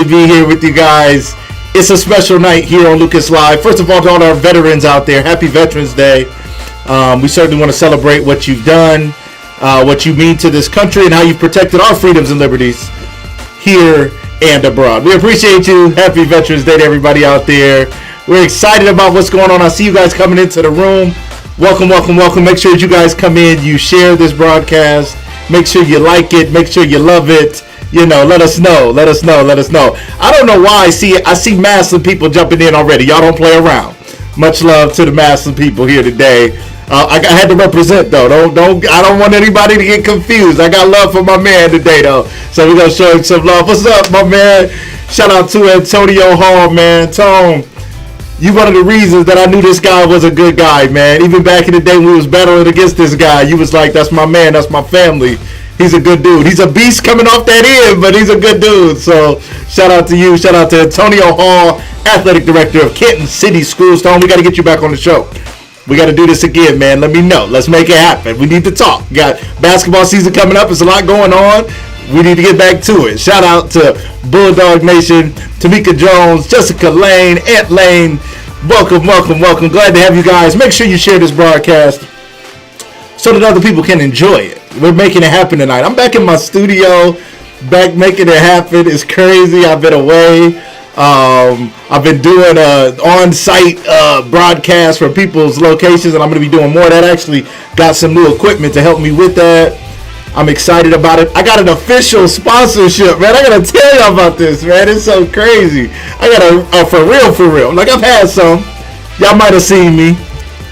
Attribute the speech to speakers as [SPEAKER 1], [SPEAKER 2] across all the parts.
[SPEAKER 1] To be here with you guys. It's a special night here on Lucas Live. First of all, to all our veterans out there, happy Veterans Day. We certainly want to celebrate what you've done, what you mean to this country, and how you've protected our freedoms and liberties here and abroad. We appreciate you. Happy Veterans Day to everybody out there. We're excited about what's going on. I see you guys coming into the room. Welcome, welcome, welcome. Make sure that you guys come in, you share this broadcast. Make sure you like it. Make sure you love it. You know, let us know. Let us know. Let us know. I don't know why I see Massillon people jumping in already. Y'all don't play around. Much love to the Massillon people here today. I had to represent though. I don't want anybody to get confused. I got love for my man today though. So we're gonna show him some love. What's up, my man? Shout out to Antonio Hall, man. Tone, you one of the reasons that I knew this guy was a good guy, man. Even back in the day when we was battling against this guy, you was like, that's my man, that's my family. He's a good dude. He's a beast coming off that end, but he's a good dude. So shout out to you. Shout out to Antonio Hall, Athletic Director of Kenton City Schools. Tone, we got to get you back on the show. We got to do this again, man. Let me know. Let's make it happen. We need to talk. Got basketball season coming up. There's a lot going on. We need to get back to it. Shout out to Bulldog Nation, Tamika Jones, Jessica Lane, Aunt Lane. Welcome, welcome, welcome. Glad to have you guys. Make sure you share this broadcast so that other people can enjoy it. We're making it happen tonight. I'm back in my studio, back making it happen. It's crazy. I've been away. I've been doing on-site broadcast for people's locations, and I'm going to be doing more of that. I actually got some new equipment to help me with that. I'm excited about it. I got an official sponsorship, man. I got to tell y'all about this, man. It's so crazy. I got a for real. Like, I've had some. Y'all might have seen me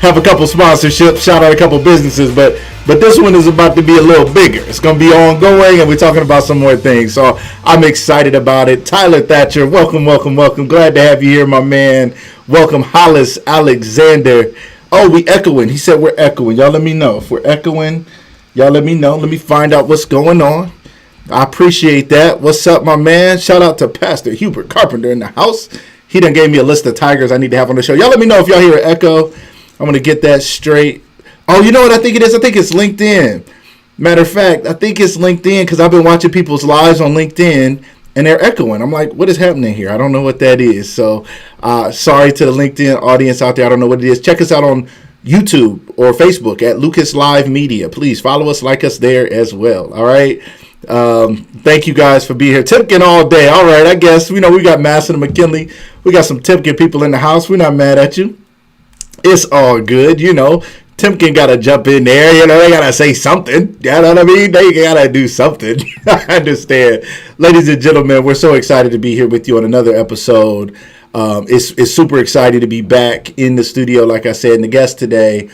[SPEAKER 1] have a couple sponsorships, shout out a couple businesses, but this one is about to be a little bigger. It's going to be ongoing, and we're talking about some more things. So I'm excited about it. Tyler Thatcher, welcome, welcome, welcome. Glad to have you here, my man. Welcome, Hollis Alexander. Oh, we echoing. He said we're echoing. Y'all let me know. If we're echoing, y'all let me know. Let me find out what's going on. I appreciate that. What's up, my man? Shout out to Pastor Hubert Carpenter in the house. He done gave me a list of tigers I need to have on the show. Y'all let me know if y'all hear an echo. I'm going to get that straight. Oh, you know what I think it is? I think it's LinkedIn. Matter of fact, I think it's LinkedIn because I've been watching people's lives on LinkedIn and they're echoing. I'm like, what is happening here? I don't know what that is. So sorry to the LinkedIn audience out there. I don't know what it is. Check us out on YouTube or Facebook at Lucas Live Media. Please follow us, like us there as well. All right. Thank you guys for being here. Tipkin all day. All right. I guess, we got Massillon and McKinley. We got some Tipkin people in the house. We're not mad at you. It's all good, Timken got to jump in there, they got to say something, you know what I mean? They got to do something. I understand. Ladies and gentlemen, we're so excited to be here with you on another episode. It's super exciting to be back in the studio, like I said, and the guest today,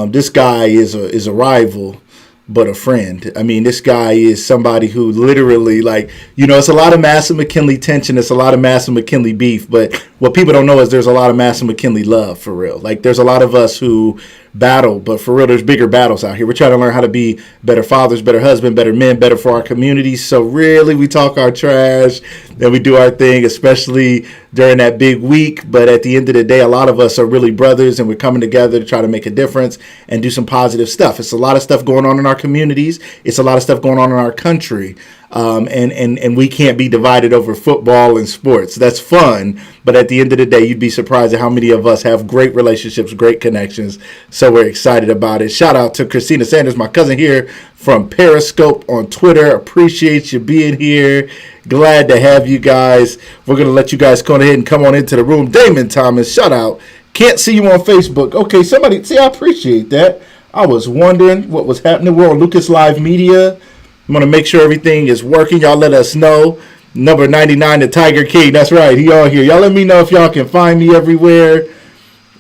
[SPEAKER 1] this guy is a rival, but a friend. I mean, this guy is somebody who literally, it's a lot of Massillon McKinley tension. It's a lot of Massillon McKinley beef. But what people don't know is there's a lot of Massillon McKinley love, for real. There's a lot of us who battle, but for real, there's bigger battles out here. We're trying to learn how to be better fathers, better husbands, better men, better for our communities. So really, we talk our trash and we do our thing, especially during that big week. But at the end of the day, a lot of us are really brothers, and we're coming together to try to make a difference and do some positive stuff. It's a lot of stuff going on in our communities. It's a lot of stuff going on in our country. And we can't be divided over football and sports. That's fun, but at the end of the day, you'd be surprised at how many of us have great relationships, great connections. So we're excited about it. Shout out to Christina Sanders, my cousin here from Periscope on Twitter. Appreciate you being here. Glad to have you guys. We're going to let you guys go ahead and come on into the room. Damon Thomas, shout out. Can't see you on Facebook. Okay, somebody, I appreciate that. I was wondering what was happening. We're on Lucas Live Media. I'm going to make sure everything is working. Y'all let us know. Number 99, the Tiger King. That's right. He on here. Y'all let me know if y'all can find me everywhere.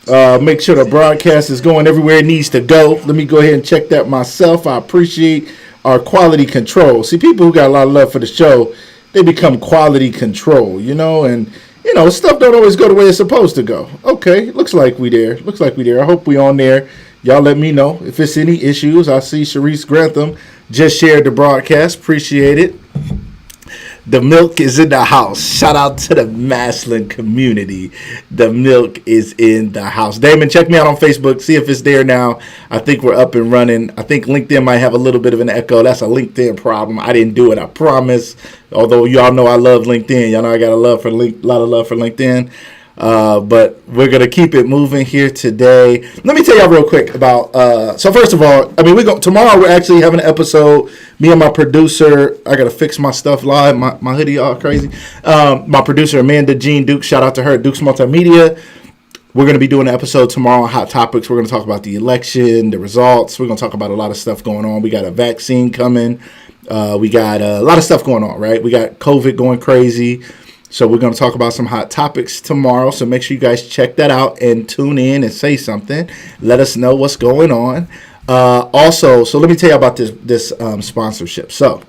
[SPEAKER 1] Make sure the broadcast is going everywhere it needs to go. Let me go ahead and check that myself. I appreciate our quality control. See, people who got a lot of love for the show, they become quality control, and stuff don't always go the way it's supposed to go. Okay, looks like we there. I hope we on there. Y'all let me know if it's any issues. I see Sharice Grantham just shared the broadcast. Appreciate it. The milk is in the house. Shout out to the Massillon community. The milk is in the house. Damon, check me out on Facebook. See if it's there now. I think we're up and running. I think LinkedIn might have a little bit of an echo. That's a LinkedIn problem. I didn't do it, I promise. Although y'all know I love LinkedIn. Y'all know I got a lot of love for LinkedIn. But we're going to keep it moving here today. Let me tell y'all real quick about, so first of all, I mean, tomorrow we're actually having an episode, me and my producer, I got to fix my stuff live, my hoodie all crazy. My producer, Amanda Jean Duke, shout out to her at Duke's Multimedia. We're going to be doing an episode tomorrow on Hot Topics. We're going to talk about the election, the results. We're going to talk about a lot of stuff going on. We got a vaccine coming. We got a lot of stuff going on, right? We got COVID going crazy. So we're going to talk about some hot topics tomorrow. So make sure you guys check that out and tune in and say something. Let us know what's going on. Also, so let me tell you about this sponsorship. So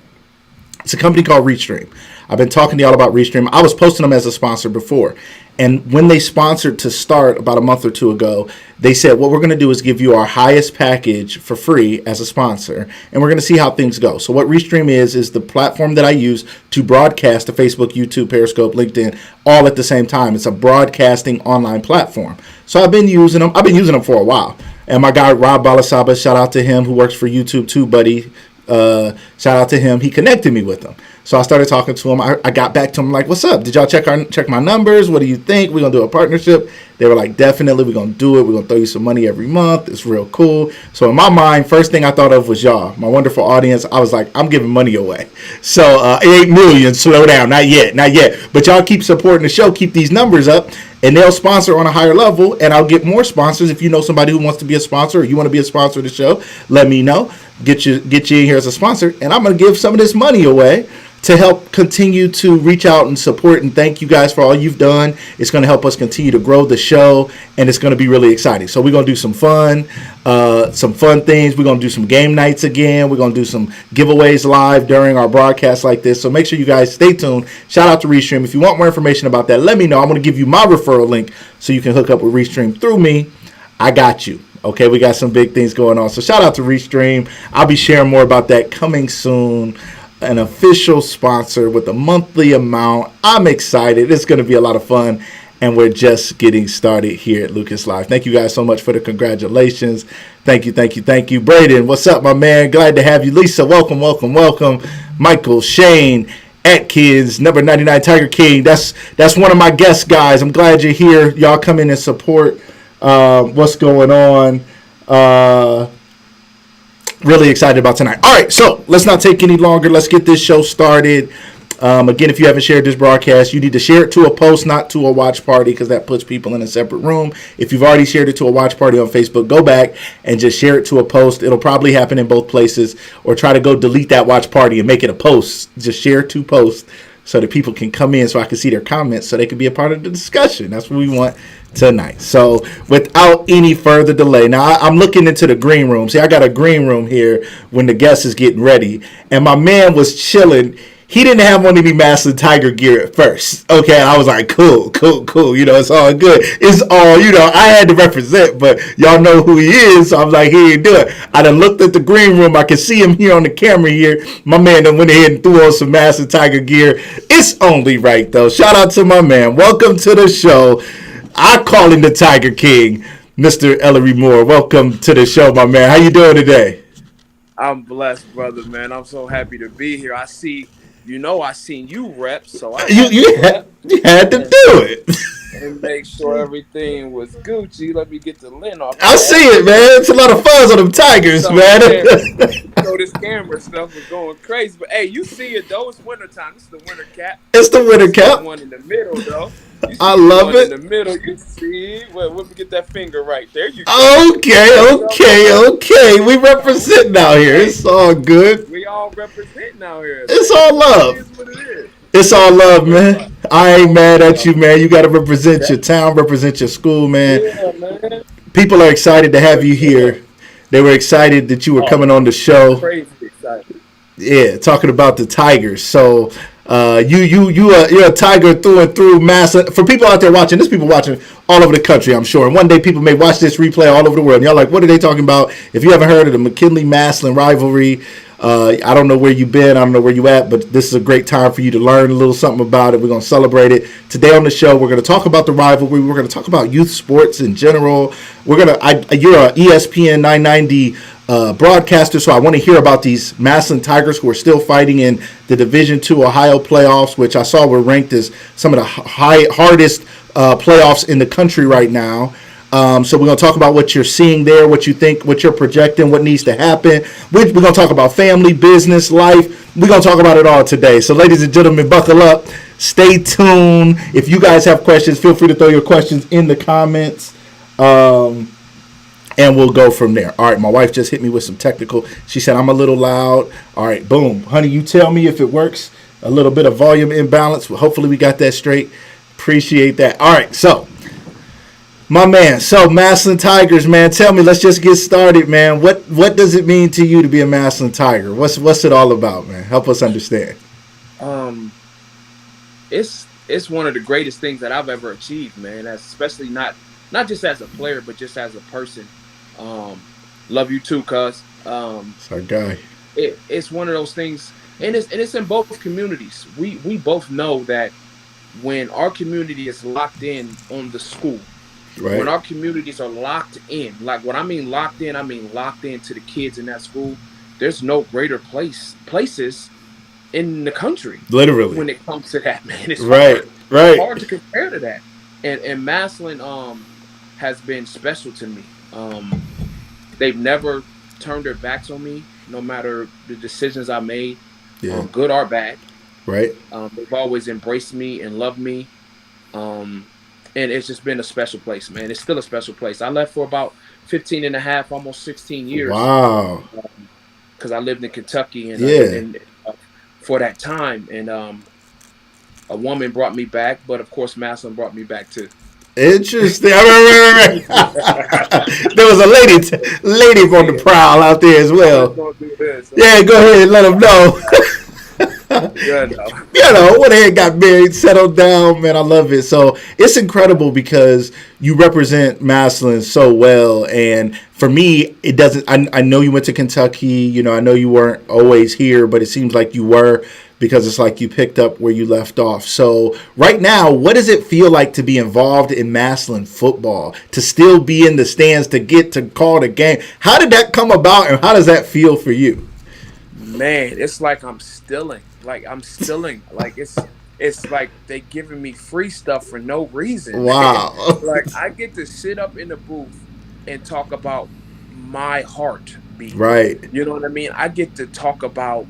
[SPEAKER 1] it's a company called Restream. I've been talking to y'all about Restream. I was posting them as a sponsor before. And when they sponsored to start about a month or two ago, they said, what we're going to do is give you our highest package for free as a sponsor. And we're going to see how things go. So what Restream is the platform that I use to broadcast to Facebook, YouTube, Periscope, LinkedIn, all at the same time. It's a broadcasting online platform. So I've been using them. I've been using them for a while. And my guy, Rob Balasaba, shout out to him, who works for YouTube too, buddy. Shout out to him. He connected me with them. So I started talking to him. I got back to him like, what's up? Did y'all check my numbers? What do you think? We're going to do a partnership. They were like, definitely, we're going to do it. We're going to throw you some money every month. It's real cool. So in my mind, first thing I thought of was y'all, my wonderful audience. I was like, I'm giving money away. So it ain't millions. Slow down. Not yet. But y'all keep supporting the show. Keep these numbers up. And they'll sponsor on a higher level. And I'll get more sponsors. If you know somebody who wants to be a sponsor or you want to be a sponsor of the show, let me know. Get you in here as a sponsor. And I'm going to give some of this money away to help continue to reach out and support and thank you guys for all you've done. It's going to help us continue to grow the show, and it's going to be really exciting. So we're going to do some fun things. We're going to do some game nights again. We're going to do some giveaways live during our broadcast like this. So make sure you guys stay tuned. Shout out to Restream. If you want more information about that, let me know. I'm going to give you my referral link so you can hook up with Restream through me. I got you. Okay, we got some big things going on. So shout out to Restream. I'll be sharing more about that coming soon. An official sponsor with a monthly amount. I'm excited. It's going to be a lot of fun. And we're just getting started here at Lucas Live. Thank you guys so much for the congratulations. Thank you. Braden, what's up, my man? Glad to have you. Lisa, welcome. Michael, Shane, Atkins, number 99 Tiger King. That's one of my guest guys. I'm glad you're here. Y'all come in and support what's going on. Really excited about tonight. All right, so let's not take any longer. Let's get this show started. Again, if you haven't shared this broadcast, you need to share it to a post, not to a watch party, because that puts people in a separate room. If you've already shared it to a watch party on Facebook, go back and just share it to a post. It'll probably happen in both places, or try to go delete that watch party and make it a post. Just share two posts so that people can come in so I can see their comments so they can be a part of the discussion. That's what we want tonight. So without any further delay, now I'm looking into the green room. See, I got a green room here when the guest is getting ready, and my man was chilling. He didn't have on any Massillon Tiger gear at first. Okay, I was like, cool. You know, it's all good. It's all, you know, I had to represent, but y'all know who he is, so I'm like, he ain't do it. I done looked at the green room. I can see him here on the camera here. My man done went ahead and threw on some Massillon Tiger gear. It's only right, though. Shout out to my man. Welcome to the show. I call him the Tiger King, Mr. Ellery Moore. Welcome to the show, my man. How you doing today?
[SPEAKER 2] I'm blessed, brother, man. I'm so happy to be here. I seen you rep, so
[SPEAKER 1] you had to do it
[SPEAKER 2] and make sure everything was Gucci. Let me get the lint off.
[SPEAKER 1] I see it, man. It's a lot of fuzz on them Tigers, man.
[SPEAKER 2] So this camera stuff was going crazy, but hey, you see it though. It's wintertime. This is the winter cap.
[SPEAKER 1] It's the winter cap.
[SPEAKER 2] The one in the middle, though.
[SPEAKER 1] I love it.
[SPEAKER 2] In the middle, you see. Well, let me get that finger right there. You go.
[SPEAKER 1] Okay. We represent out here. It's all good.
[SPEAKER 2] We all represent out here.
[SPEAKER 1] It's all love.
[SPEAKER 2] It is what it is.
[SPEAKER 1] It's all love, man. I ain't mad at you, man. You got to represent your town, represent your school, man.
[SPEAKER 2] Yeah, man.
[SPEAKER 1] People are excited to have you here. They were excited that you were coming on the show.
[SPEAKER 2] Crazy excited.
[SPEAKER 1] Yeah, talking about the Tigers. So you're a Tiger through and through, Massillon. For people out there watching, there's people watching all over the country, I'm sure. And one day people may watch this replay all over the world. And y'all like, what are they talking about? If you haven't heard of the McKinley-Massillon rivalry, I don't know where you've been. I don't know where you at, but this is a great time for you to learn a little something about it. We're going to celebrate it. Today on the show, we're going to talk about the rivalry. We're going to talk about youth sports in general. You're a ESPN 990 broadcaster, so I want to hear about these Massillon Tigers who are still fighting in the Division II Ohio playoffs, which I saw were ranked as some of the hardest playoffs in the country right now. So we're going to talk about what you're seeing there, what you think, what you're projecting, what needs to happen. We're going to talk about family, business, life. We're going to talk about it all today. So ladies and gentlemen, buckle up. Stay tuned. If you guys have questions, feel free to throw your questions in the comments. And we'll go from there. All right, my wife just hit me with some technical. She said I'm a little loud. All right, boom. Honey, you tell me if it works. A little bit of volume imbalance. Hopefully we got that straight. Appreciate that. All right, so my man, so Massillon Tigers, man, tell me, let's just get started, man. What does it mean to you to be a Massillon Tiger? What's it all about, man? Help us understand.
[SPEAKER 2] It's one of the greatest things that I've ever achieved, man. Especially not just as a player, but just as a person. Love you too, cuz.
[SPEAKER 1] It's our guy.
[SPEAKER 2] It's one of those things, and it's in both communities. We both know that when our community is locked in on the school, right. When our communities are locked in, like what I mean locked in, I mean locked into the kids in that school, there's no greater places in the country. Literally. When it comes to that, man. It's hard. Right. It's hard to compare to that. And Massillon has been special to me. They've never turned their backs on me, no matter the decisions I made, good or bad. Right. They've always embraced me and loved me. And it's just been a special place, man. It's still a special place. I left for about 15 and a half, almost 16 years. Wow. Because I lived in Kentucky and for that time. And a woman brought me back, but of course Massillon brought me back too.
[SPEAKER 1] Interesting. Right. There was a lady on the prowl out there as well. Yeah, go ahead and let them know. Went ahead, got married, settled down, man. I love it. So it's incredible because you represent Massillon so well. And for me, it doesn't. I know you went to Kentucky. I know you weren't always here, but it seems like you were, because it's like you picked up where you left off. So right now, what does it feel like to be involved in Massillon football, to still be in the stands, to get to call the game? How did that come about, and how does that feel for you?
[SPEAKER 2] Man, it's like I'm stilling. Like it's like they giving me free stuff for no reason. Wow. Like I get to sit up in the booth and talk about my heartbeat. Right. You know what I mean? I get to talk about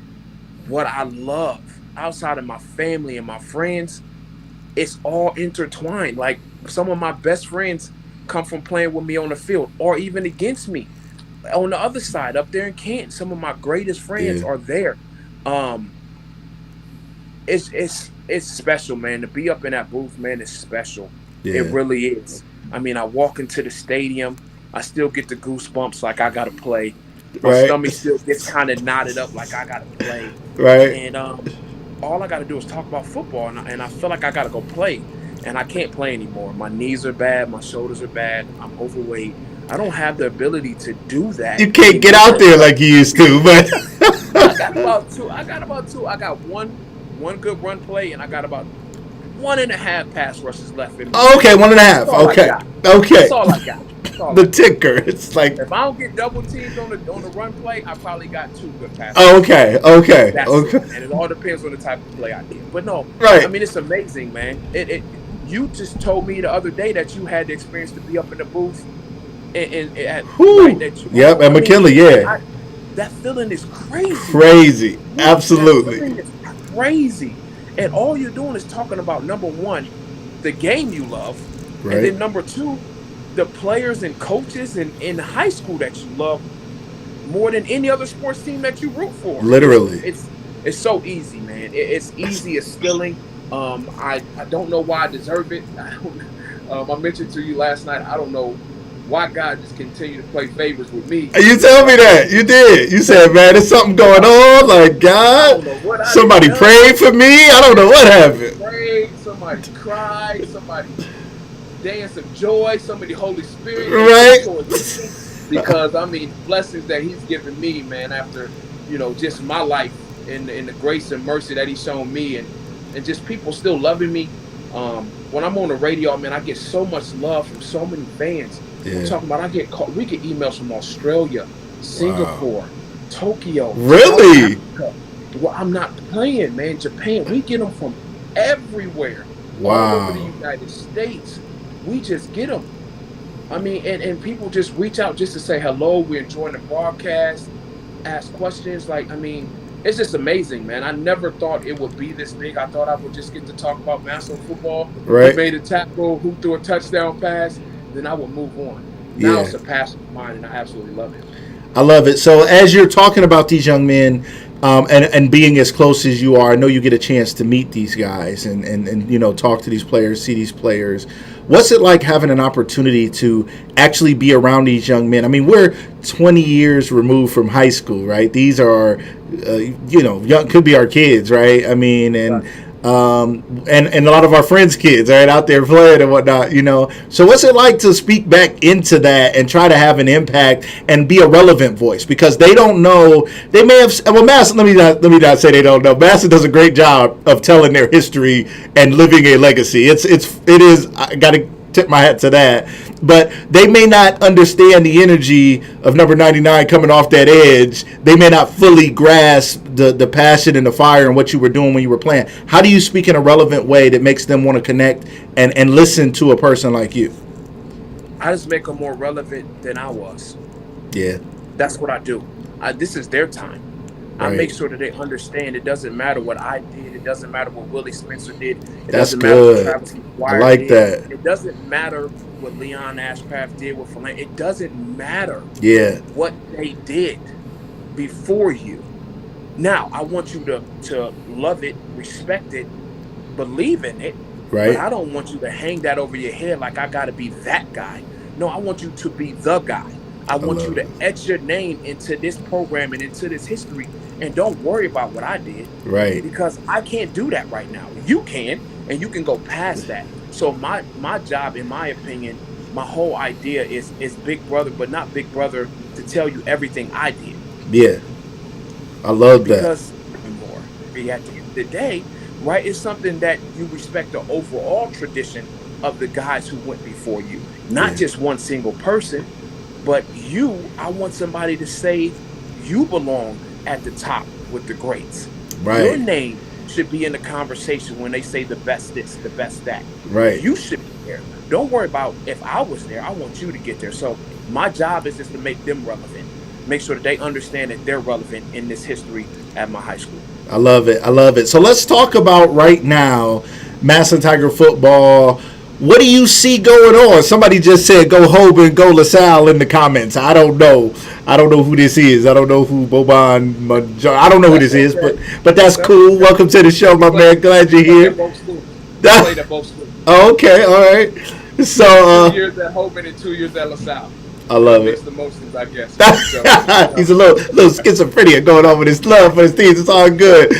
[SPEAKER 2] what I love outside of my family and my friends. It's all intertwined. Like some of my best friends come from playing with me on the field or even against me. On the other side, up there in Canton, some of my greatest friends are there. It's special, man. To be up in that booth, man, it's special. Yeah. It really is. I mean, I walk into the stadium, I still get the goosebumps like I gotta play. My stomach still gets kind of knotted up like I gotta play. Right. And all I gotta do is talk about football, and I feel like I gotta go play, and I can't play anymore. My knees are bad, my shoulders are bad, I'm overweight. I don't have the ability to do that.
[SPEAKER 1] You can't get out there like you used to, but
[SPEAKER 2] I got about two. I got one good run play, and I got about 1.5 pass rushes left in me.
[SPEAKER 1] Oh, okay, 1.5. Okay.
[SPEAKER 2] That's all I got.
[SPEAKER 1] The ticker. It's like
[SPEAKER 2] if I don't get double teamed on the run play, I probably got 2 good passes.
[SPEAKER 1] Oh, okay.
[SPEAKER 2] And it all depends on the type of play I get. But no, I mean it's amazing, man. You just told me the other day that you had the experience to be up in the booth and at
[SPEAKER 1] McKinley,
[SPEAKER 2] that feeling is crazy.
[SPEAKER 1] Crazy. Absolutely.
[SPEAKER 2] That feeling is crazy. And all you're doing is talking about, number one, the game you love, and then number 2, the players and coaches in high school that you love more than any other sports team that you root for.
[SPEAKER 1] Literally.
[SPEAKER 2] It's so easy, man. It's easy. It's filling. I don't know why I deserve it. I mentioned to you last night, I don't know why God just continued to play favors with me.
[SPEAKER 1] You tell me that. You did. You said, man, there's something going on. Like, God, somebody prayed for me. I don't know what happened.
[SPEAKER 2] Prayed, somebody cried, somebody dance of joy, somebody Holy Spirit.
[SPEAKER 1] Right.
[SPEAKER 2] Because, I mean, blessings that he's given me, man, after just my life and the grace and mercy that he's shown me, and just people still loving me. When I'm on the radio, man, I get so much love from so many fans.
[SPEAKER 1] Yeah.
[SPEAKER 2] I'm talking about we get emails from Australia, Singapore, Tokyo.
[SPEAKER 1] Really?
[SPEAKER 2] Well, I'm not playing, man. Japan. We get them from everywhere.
[SPEAKER 1] Wow.
[SPEAKER 2] All over the United States. We just get them. I mean, and people just reach out just to say hello. We're enjoying the broadcast, ask questions. Like, I mean, it's just amazing, man. I never thought it would be this big. I thought I would just get to talk about Massillon football.
[SPEAKER 1] Right.
[SPEAKER 2] Who made a tackle, who threw a touchdown pass, then I would move on. Now it's a passion of mine, and I absolutely love it.
[SPEAKER 1] I love it. So as you're talking about these young men, and being as close as you are, I know you get a chance to meet these guys and talk to these players, see these players. What's it like having an opportunity to actually be around these young men? I mean, we're 20 years removed from high school, right? These are, young, could be our kids, right? I mean, and a lot of our friends' kids, right, out there playing and whatnot, So what's it like to speak back into that and try to have an impact and be a relevant voice? Because they don't know, they may have, well, Massillon, let me not say they don't know. Massillon does a great job of telling their history and living a legacy. It is, I got to tip my hat to that. But they may not understand the energy of number 99 coming off that edge. They may not fully grasp the passion and the fire and what you were doing when you were playing. How do you speak in a relevant way that makes them want to connect and listen to a person like you?
[SPEAKER 2] I just make them more relevant than I was.
[SPEAKER 1] Yeah.
[SPEAKER 2] That's what I do. This is their time. Right. I make sure that they understand it doesn't matter what I did. It doesn't matter what Willie Spencer did. It doesn't matter what Travis McGuire
[SPEAKER 1] I like
[SPEAKER 2] did.
[SPEAKER 1] that.
[SPEAKER 2] It doesn't matter what Leon Ashcraft did with Philan. It doesn't matter what they did before you. Now, I want you to love it, respect it, believe in it.
[SPEAKER 1] Right.
[SPEAKER 2] But I don't want you to hang that over your head like I got to be that guy. No, I want you to be the guy. I want you to etch your name into this program and into this history, and don't worry about what I did.
[SPEAKER 1] Right.
[SPEAKER 2] Because I can't do that right now. You can, and you can go past that. So my job, in my opinion, my whole idea is Big Brother, but not Big Brother to tell you everything I did.
[SPEAKER 1] Yeah. I love that.
[SPEAKER 2] Because more at the end of the day, right, it's something that you respect the overall tradition of the guys who went before you. Not just one single person. But I want somebody to say you belong at the top with the greats.
[SPEAKER 1] Right.
[SPEAKER 2] Your name should be in the conversation when they say the best this, the best that.
[SPEAKER 1] Right.
[SPEAKER 2] You should be there. Don't worry about if I was there. I want you to get there. So my job is just to make them relevant. Make sure that they understand that they're relevant in this history at my high school.
[SPEAKER 1] I love it. I love it. So let's talk about right now, Massillon Tiger football. What do you see going on? Somebody just said go Hoban, go LaSalle in the comments. I don't know who this is. I don't know who Boban. I don't know who this is, but that's cool. Welcome to the show, my man. Glad you're here. Okay, all right. So
[SPEAKER 2] 2 years at Hoban and 2 years at LaSalle.
[SPEAKER 1] I love it.
[SPEAKER 2] The motions, I guess.
[SPEAKER 1] He's a little schizophrenia going on with his love for his teams. It's all good.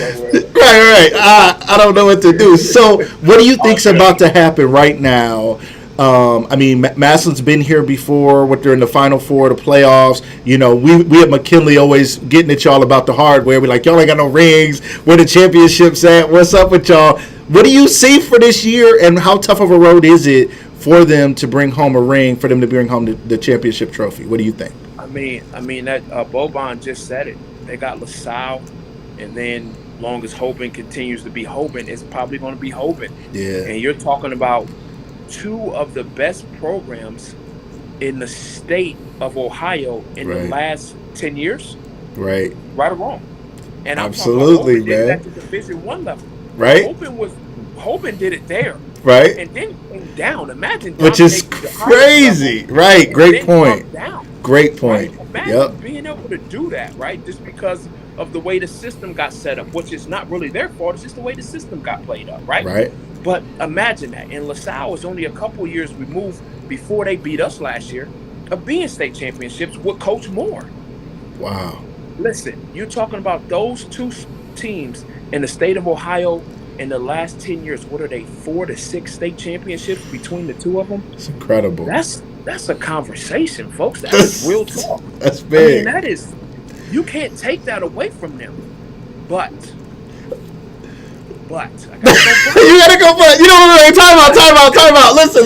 [SPEAKER 1] Right. I don't know what to do. So, what do you think's about to happen right now? I mean, Massillon's been here before. They're in the Final Four, the playoffs. We at McKinley always getting at y'all about the hardware. We're like, y'all ain't got no rings. Where the championships at? What's up with y'all? What do you see for this year, and how tough of a road is it for them to bring home a ring, for them to bring home the championship trophy? What do you think?
[SPEAKER 2] I mean that Boban just said it. They got LaSalle, and then long as Hoban continues to be Hoban, it's probably going to be Hoban.
[SPEAKER 1] Yeah.
[SPEAKER 2] And you're talking about two of the best programs in the state of Ohio in the last 10 years. Right or wrong. And I'm
[SPEAKER 1] absolutely,
[SPEAKER 2] talking about Hoban did that to Division I level.
[SPEAKER 1] Right.
[SPEAKER 2] Hoban did it there.
[SPEAKER 1] Right.
[SPEAKER 2] And then came down. Imagine.
[SPEAKER 1] Which is crazy. Right. Great point. Great point.
[SPEAKER 2] Right? Imagine being able to do that, right? Just because of the way the system got set up, which is not really their fault. It's just the way the system got played up, right?
[SPEAKER 1] Right.
[SPEAKER 2] But imagine that. And LaSalle was only a couple years removed before they beat us last year of being state championships with Coach Moore.
[SPEAKER 1] Wow.
[SPEAKER 2] Listen, you're talking about those two teams in the state of Ohio in the last 10 years. What are they, 4 to 6 state championships between the two of them?
[SPEAKER 1] It's incredible.
[SPEAKER 2] That's a conversation, folks. That is real talk.
[SPEAKER 1] That's big.
[SPEAKER 2] I mean, that is, You can't take that away from them. But I
[SPEAKER 1] You gotta go, but you know what? Time out. Listen.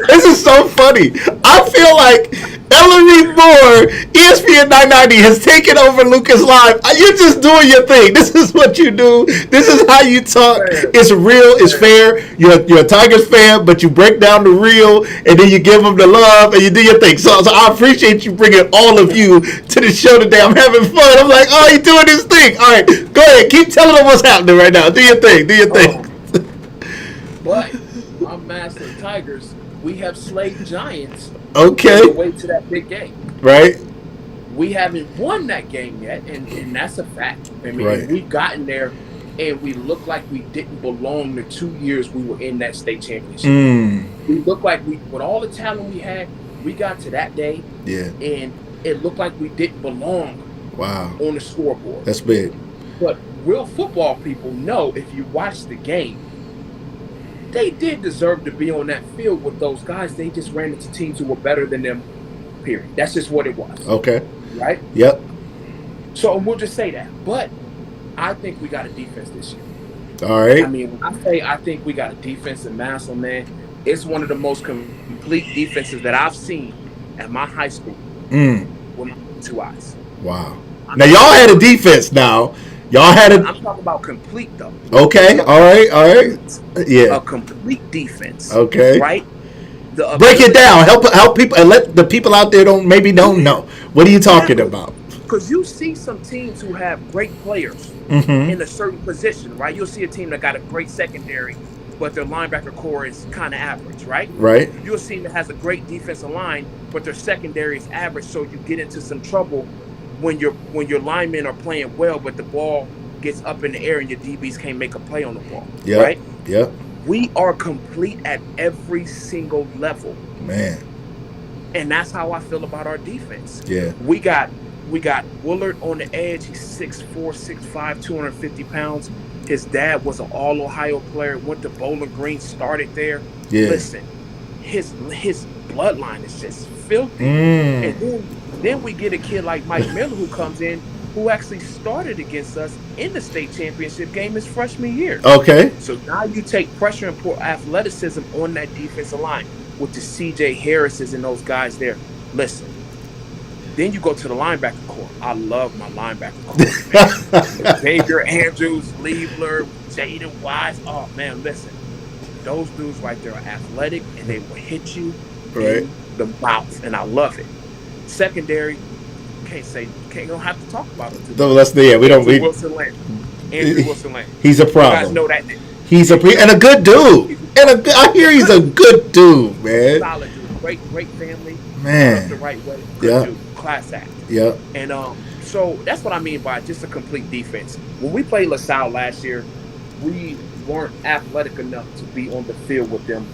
[SPEAKER 1] This is so funny. I feel like Ellery Moore, ESPN 990 has taken over Lucas Live. You're just doing your thing. This is what you do. This is how you talk. It's real. It's fair. You're a Tigers fan, but you break down the real, and then you give them the love, and you do your thing. So I appreciate you bringing all of you to the show today. I'm having fun. I'm like, oh, he's doing his thing. All right, go ahead. Keep telling them what's happening right now. Do your thing.
[SPEAKER 2] But I'm Massillon Tigers. We have slayed giants.
[SPEAKER 1] Okay.
[SPEAKER 2] On the way to that big game.
[SPEAKER 1] Right.
[SPEAKER 2] We haven't won that game yet, and that's a fact. I mean,
[SPEAKER 1] right.
[SPEAKER 2] We've gotten there, and we look like we didn't belong the 2 years we were in that state championship. We look like with all the talent we had, we got to that day, and it looked like we didn't belong.
[SPEAKER 1] Wow.
[SPEAKER 2] On the scoreboard.
[SPEAKER 1] That's big.
[SPEAKER 2] But real football people know if you watch the game, they did deserve to be on that field with those guys. They just ran into teams who were better than them, period. That's just what it was.
[SPEAKER 1] Okay.
[SPEAKER 2] Right?
[SPEAKER 1] Yep.
[SPEAKER 2] So we'll just say that. But I think we got a defense this year.
[SPEAKER 1] All right.
[SPEAKER 2] I mean, when I say I think we got a defense in Massillon, man, it's one of the most complete defenses that I've seen at my high school with my 2 eyes.
[SPEAKER 1] Wow. Now, y'all had a defense now. Y'all had a...
[SPEAKER 2] I'm talking about complete, though.
[SPEAKER 1] Okay. All right. Yeah.
[SPEAKER 2] A complete defense.
[SPEAKER 1] Okay.
[SPEAKER 2] Right?
[SPEAKER 1] Break it down. Help people, and let the people out there don't know. What are you talking about?
[SPEAKER 2] Because you see some teams who have great players in a certain position, right? You'll see a team that got a great secondary, but their linebacker core is kind of average, right?
[SPEAKER 1] Right.
[SPEAKER 2] You'll see a team that has a great defensive line, but their secondary is average, so you get into some trouble when your linemen are playing well, but the ball gets up in the air and your DBs can't make a play on the ball.
[SPEAKER 1] Yep.
[SPEAKER 2] Right?
[SPEAKER 1] Yep.
[SPEAKER 2] We are complete at every single level.
[SPEAKER 1] Man.
[SPEAKER 2] And that's how I feel about our defense.
[SPEAKER 1] Yeah.
[SPEAKER 2] We got Woolard on the edge. He's 6'4", 6'5", 250 pounds. His dad was an all-Ohio player, went to Bowling Green, started there.
[SPEAKER 1] Yeah.
[SPEAKER 2] Listen, his bloodline is just filthy. And then we get a kid like Mike Miller who comes in, who actually started against us in the state championship game his freshman year.
[SPEAKER 1] Okay.
[SPEAKER 2] So now you take pressure and put athleticism on that defensive line with the C.J. Harrises and those guys there. Listen, then you go to the linebacker core. I love my linebacker core. Xavier Andrews, Liebler, Jaden Wise. Oh, man, listen. Those dudes right there are athletic, and they will hit you in the mouth, and I love it. Secondary, don't have to talk about it.
[SPEAKER 1] No, that's the we don't.
[SPEAKER 2] Andrew Wilson Land.
[SPEAKER 1] He's a problem.
[SPEAKER 2] You guys know that.
[SPEAKER 1] He's and a good dude. I hear he's a good dude, man.
[SPEAKER 2] Solid dude. Great family.
[SPEAKER 1] Man.
[SPEAKER 2] The right way. Good dude. Class act.
[SPEAKER 1] Yeah.
[SPEAKER 2] And so that's what I mean by just a complete defense. When we played LaSalle last year, we weren't athletic enough to be on the field with them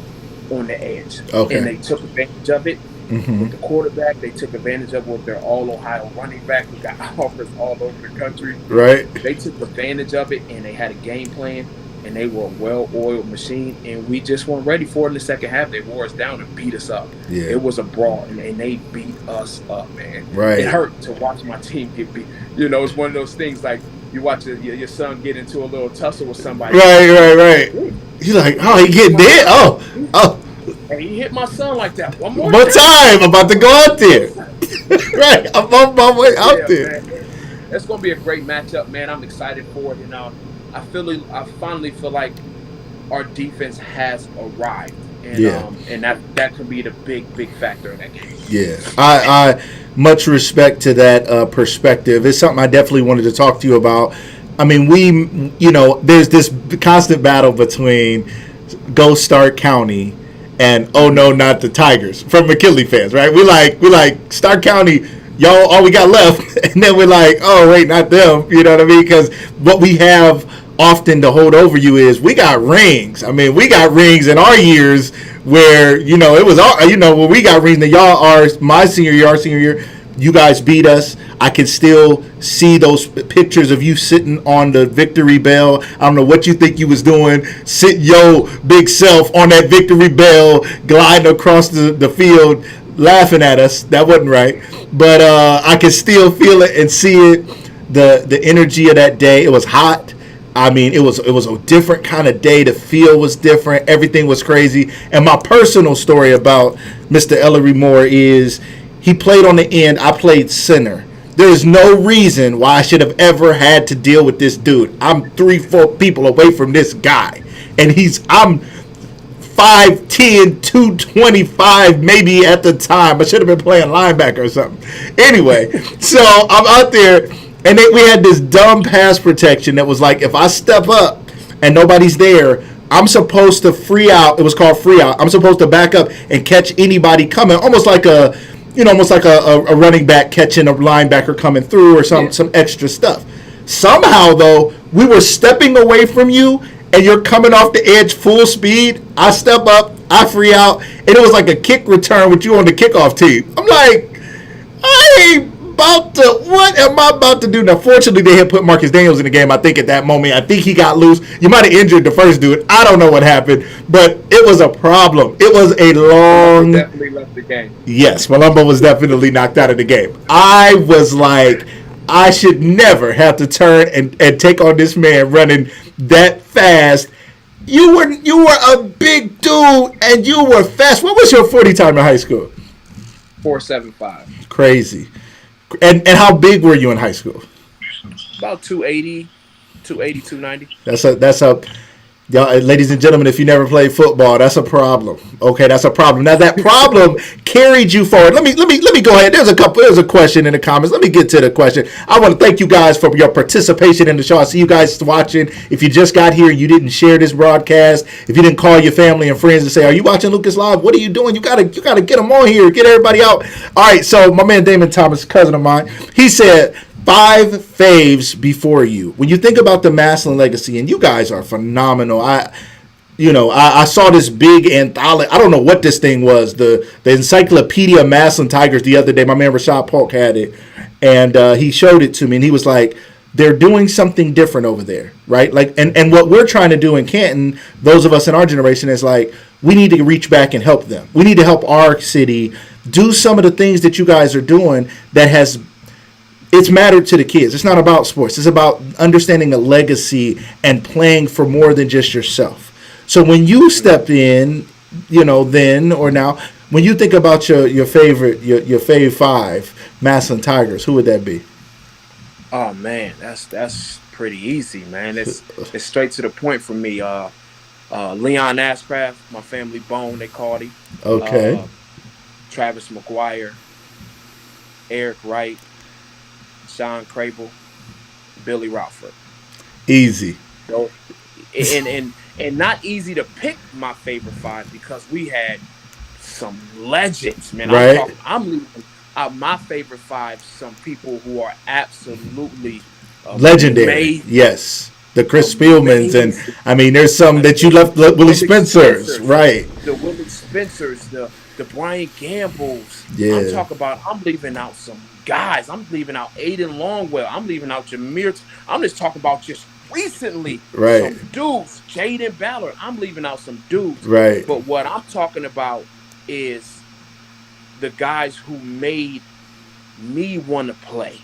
[SPEAKER 2] on the edge.
[SPEAKER 1] Okay.
[SPEAKER 2] And they took advantage of it. With the quarterback, they took advantage of it with their all-Ohio running back. We got offers all over the country.
[SPEAKER 1] Right.
[SPEAKER 2] They took advantage of it, and they had a game plan, and they were a well-oiled machine, and we just weren't ready for it in the second half. They wore us down and beat us up.
[SPEAKER 1] Yeah.
[SPEAKER 2] It was a brawl, and they beat us up, man.
[SPEAKER 1] Right.
[SPEAKER 2] It hurt to watch my team get beat. You know, it's one of those things like you watch your son get into a little tussle with somebody.
[SPEAKER 1] Right. He's like, oh, he getting dead? Oh.
[SPEAKER 2] And he hit my son like that one more
[SPEAKER 1] time. I'm about to go out there. Right. I'm on my way out there.
[SPEAKER 2] Man. It's going to be a great matchup, man. I'm excited for it. I finally feel like our defense has arrived. And that could be the big factor in that game.
[SPEAKER 1] Yeah. I much respect to that perspective. It's something I definitely wanted to talk to you about. I mean, there's this constant battle between Go Stark County and oh no, not the Tigers from McKinley fans, right? We like Stark County, y'all, all we got left, and then we're like, oh wait, not them, you know what I mean? Because what we have often to hold over you is we got rings. I mean, we got rings in our years where it was all when we got rings. That y'all are my senior year, our senior year. You guys beat us. I can still see those pictures of you sitting on the victory bell. I don't know what you think you was doing. Sit your big self on that victory bell, gliding across the field. laughing at us. That wasn't right. But I could still feel it and see it. The energy of that day. It was hot. I mean, it was a different kind of day. The feel was different. Everything was crazy. And my personal story about Mr. Ellery Moore is he played on the end. I played center. There is no reason why I should have ever had to deal with this dude. I'm 3-4 people away from this guy. And I'm 5'10", 225 maybe at the time. I should have been playing linebacker or something. Anyway, so I'm out there, and we had this dumb pass protection that was like, if I step up and nobody's there, I'm supposed to free out. It was called free out. I'm supposed to back up and catch anybody coming, almost like a running back catching a linebacker coming through or some extra stuff. Somehow, though, we were stepping away from you, and you're coming off the edge full speed. I step up, I free out, and it was like a kick return with you on the kickoff team. I'm like, what am I about to do? Now, fortunately, they had put Marcus Daniels in the game, I think, at that moment. I think he got loose. You might have injured the first dude. I don't know what happened, but it was a problem. It was a long...
[SPEAKER 2] Definitely left the game.
[SPEAKER 1] Yes, Malumbo was definitely knocked out of the game. I was like, I should never have to turn and take on this man running that fast. You were a big dude, and you were fast. What was your 40 time in high school?
[SPEAKER 2] 4.75.
[SPEAKER 1] Crazy. And how big were you in high school?
[SPEAKER 2] About 280, 290.
[SPEAKER 1] That's a y'all, ladies and gentlemen, if you never played football, that's a problem. Okay, that's a problem. Now that problem carried you forward. Let me go ahead. There's a question in the comments. Let me get to the question. I want to thank you guys for your participation in the show. I see you guys watching. If you just got here, you didn't share this broadcast. If you didn't call your family and friends and say, "Are you watching Lucas Live? What are you doing?" You gotta get them on here. Get everybody out. All right. So my man Damon Thomas, cousin of mine, he said 5 faves before you. When you think about the Massillon legacy, and you guys are phenomenal. I saw this big anthology. I don't know what this thing was. The Encyclopedia Massillon Tigers the other day. My man Rashad Polk had it, and he showed it to me, and he was like, they're doing something different over there, right? Like, and what we're trying to do in Canton, those of us in our generation, is like, we need to reach back and help them. We need to help our city do some of the things that you guys are doing that has... It's mattered to the kids. It's not about sports. It's about understanding a legacy and playing for more than just yourself. So when you step in, then or now, when you think about your favorite, your fave 5 Massillon Tigers, who would that be?
[SPEAKER 2] Oh man, that's pretty easy, man. It's straight to the point for me. Leon Ashcraft, my family bone, they called him.
[SPEAKER 1] Okay.
[SPEAKER 2] Travis McGuire, Eric Wright, Sean Crable, Billy Routford.
[SPEAKER 1] Easy.
[SPEAKER 2] So, and not easy to pick my favorite 5 because we had some legends, man.
[SPEAKER 1] Right.
[SPEAKER 2] I'm leaving out my favorite 5. Some people who are absolutely
[SPEAKER 1] legendary.
[SPEAKER 2] Amazing.
[SPEAKER 1] Yes. The Chris Spielmans, and I mean, there's some that you left. Willie Spencer's, right?
[SPEAKER 2] The Willie Spencer's, the Brian Gamble's.
[SPEAKER 1] Yeah.
[SPEAKER 2] I'm leaving out some guys. I'm leaving out Aiden Longwell. I'm leaving out Jameer. I'm just talking about just recently.
[SPEAKER 1] Right.
[SPEAKER 2] Some dudes. Jaden Ballard. I'm leaving out some dudes.
[SPEAKER 1] Right.
[SPEAKER 2] But what I'm talking about is the guys who made me want to play.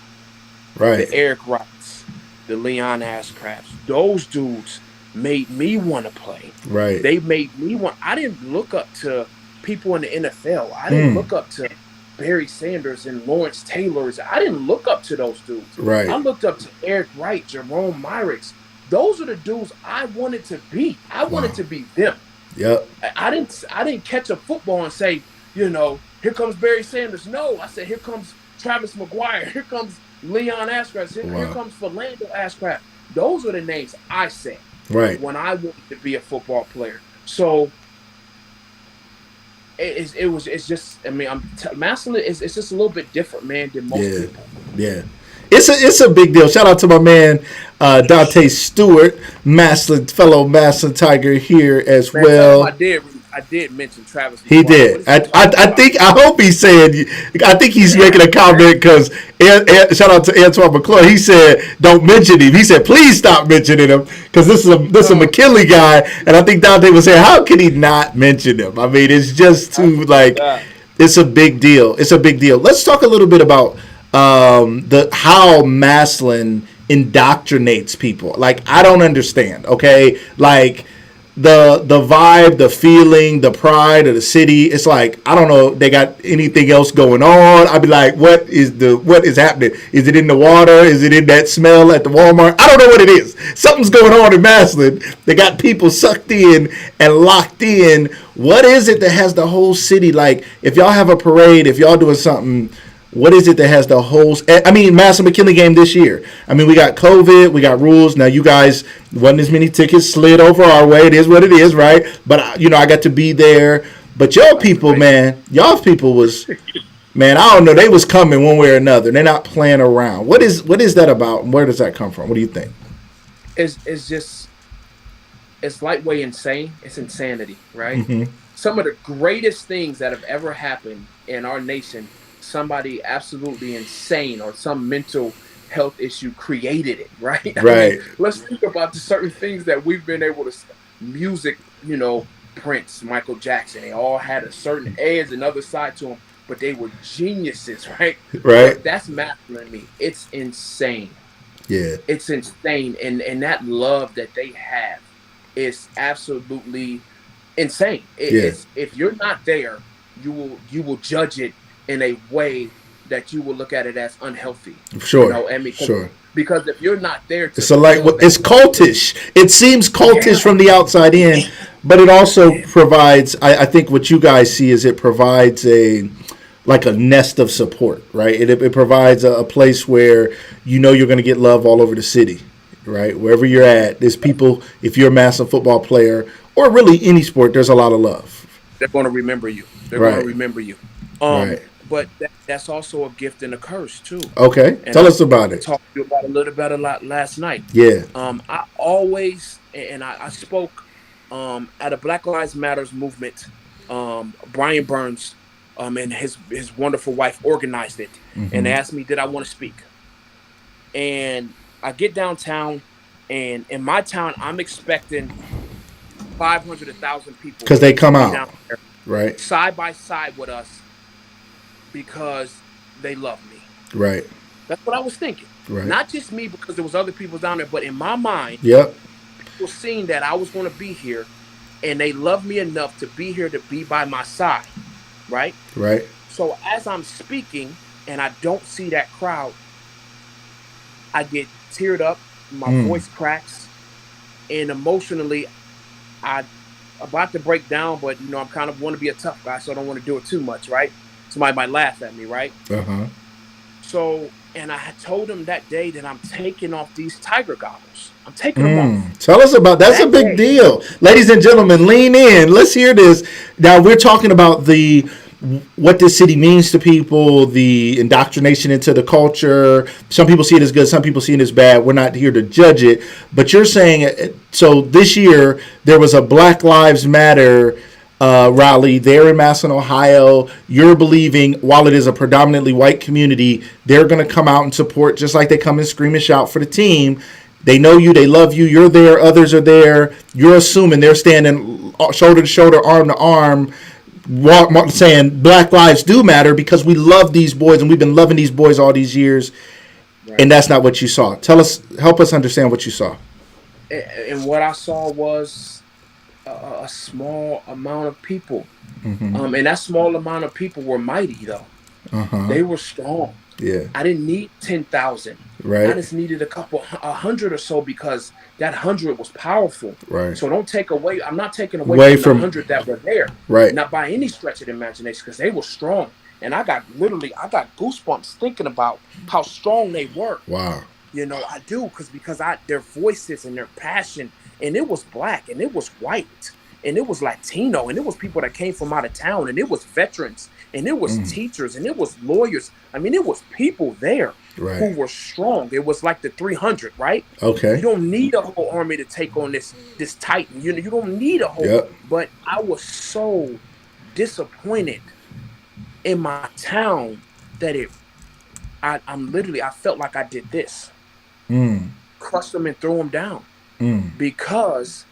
[SPEAKER 1] Right.
[SPEAKER 2] The Eric Wrights, the Leon Ashcrafts. Those dudes made me want to play.
[SPEAKER 1] Right.
[SPEAKER 2] They made me want. I didn't look up to people in the NFL. I didn't look up to Barry Sanders and Lawrence Taylor's. I didn't look up to those dudes.
[SPEAKER 1] Right.
[SPEAKER 2] I looked up to Eric Wright, Jerome Myrick's. Those are the dudes I wanted to be. I wanted to be them.
[SPEAKER 1] Yep.
[SPEAKER 2] I didn't catch a football and say, here comes Barry Sanders. No, I said, here comes Travis McGuire. Here comes Leon Ashcraft. Here comes Philando Ashcraft. Those are the names I said.
[SPEAKER 1] Right.
[SPEAKER 2] When I wanted to be a football player. So it's just, I mean, Massillon is just a little bit different, man, than most people. Yeah.
[SPEAKER 1] It's a big deal. Shout out to my man Dante Stewart, fellow Massillon Tiger here as well.
[SPEAKER 2] I did mention Travis.
[SPEAKER 1] He did. I hope he said. I think he's making a comment because shout out to Antoine McClure. He said, "Don't mention him." He said, "Please stop mentioning him because this is a McKinley guy." And I think Dante was saying, "How can he not mention him?" I mean, it's just too like It's a big deal. It's a big deal. Let's talk a little bit about the how Massillon indoctrinates people. Like, I don't understand. Okay, like the vibe, the feeling, the pride of the city. It's like, I don't know. They got anything else going on? I'd be like, what is happening? Is it in the water? Is it in that smell at the Walmart? I don't know what it is. Something's going on in Massillon. They got people sucked in and locked in. What is it that has the whole city? Like, if y'all have a parade, if y'all doing something, what is it that has the whole? I mean, Massillon McKinley game this year. I mean, we got COVID, we got rules. Now, you guys, wasn't as many tickets slid over our way. It is what it is, right? But you know, I got to be there. But y'all people, man, y'all people was, man, I don't know. They was coming one way or another. They're not playing around. What is that about? And where does that come from? What do you think?
[SPEAKER 2] It's just it's lightweight insane. It's insanity, right?
[SPEAKER 1] Mm-hmm.
[SPEAKER 2] Some of the greatest things that have ever happened in our nation, somebody absolutely insane or some mental health issue created it, right?
[SPEAKER 1] Right.
[SPEAKER 2] Let's think about the certain things that we've been able to music, Prince, Michael Jackson, they all had a certain edge and other side to them, but they were geniuses, right?
[SPEAKER 1] Right.
[SPEAKER 2] But that's masculine me. It's insane.
[SPEAKER 1] Yeah.
[SPEAKER 2] It's insane. And that love that they have is absolutely insane. It's, if you're not there, you will judge it in a way that you will look at it as unhealthy.
[SPEAKER 1] Sure.
[SPEAKER 2] Sure. Because if you're not there,
[SPEAKER 1] it's it's cultish. It seems cultish from the outside in, but it also provides. I think what you guys see is it provides a nest of support, right? It provides a place where you're going to get love all over the city, right? Wherever you're at, there's people. If you're a Massillon football player or really any sport, there's a lot of love.
[SPEAKER 2] They're going to remember you. They're going to remember you. Right. But that's also a gift and a curse too.
[SPEAKER 1] Okay, and tell us about it.
[SPEAKER 2] I talked to you about a little bit last night.
[SPEAKER 1] Yeah.
[SPEAKER 2] I always I spoke at a Black Lives Matters movement. Brian Burns and his wonderful wife organized it, and they asked me did I want to speak. And I get downtown, and in my town I'm expecting 500 to 1,000 people
[SPEAKER 1] because they come out there, right,
[SPEAKER 2] side by side with us. Because they love me.
[SPEAKER 1] Right.
[SPEAKER 2] That's what I was thinking.
[SPEAKER 1] Right.
[SPEAKER 2] Not just me because there was other people down there, but in my mind, people seeing that I was going to be here, and they love me enough to be here to be by my side. Right?
[SPEAKER 1] Right.
[SPEAKER 2] So as I'm speaking and I don't see that crowd, I get teared up, my voice cracks, and emotionally, I'm about to break down, but I'm kind of want to be a tough guy, so I don't want to do it too much, right? Somebody might laugh at me, right? So, and I had told him that day that I'm taking off these tiger goggles. I'm taking them off.
[SPEAKER 1] Tell us about that's a big deal. Ladies and gentlemen, lean in. Let's hear this. Now, we're talking about what this city means to people, the indoctrination into the culture. Some people see it as good, some people see it as bad. We're not here to judge it. But you're saying, so this year, there was a Black Lives Matter rally there in Massillon, Ohio. You're believing, while it is a predominantly white community, they're going to come out and support just like they come and scream and shout for the team. They know you, they love you, you're there, others are there. You're assuming they're standing shoulder to shoulder, arm to arm, saying Black lives do matter because we love these boys and we've been loving these boys all these years. Right. And that's not what you saw. Help us understand what you saw.
[SPEAKER 2] And what I saw was a small amount of people, and that small amount of people were mighty though. They were strong.
[SPEAKER 1] Yeah,
[SPEAKER 2] I didn't need 10,000.
[SPEAKER 1] Right,
[SPEAKER 2] I just needed 100 or so because that 100 was powerful.
[SPEAKER 1] Right.
[SPEAKER 2] So don't take away. I'm not taking away from the 100 that were there.
[SPEAKER 1] Right.
[SPEAKER 2] Not by any stretch of the imagination because they were strong, and I got goosebumps thinking about how strong they were.
[SPEAKER 1] Wow.
[SPEAKER 2] I do because their voices and their passion. And it was Black, and it was white, and it was Latino, and it was people that came from out of town, and it was veterans, and it was teachers, and it was lawyers. I mean, it was people there who were strong. It was like the 300, right?
[SPEAKER 1] Okay.
[SPEAKER 2] You don't need a whole army to take on this titan. You don't need a whole. But I was so disappointed in my town that I felt like I did this, crush them and throw them down. Because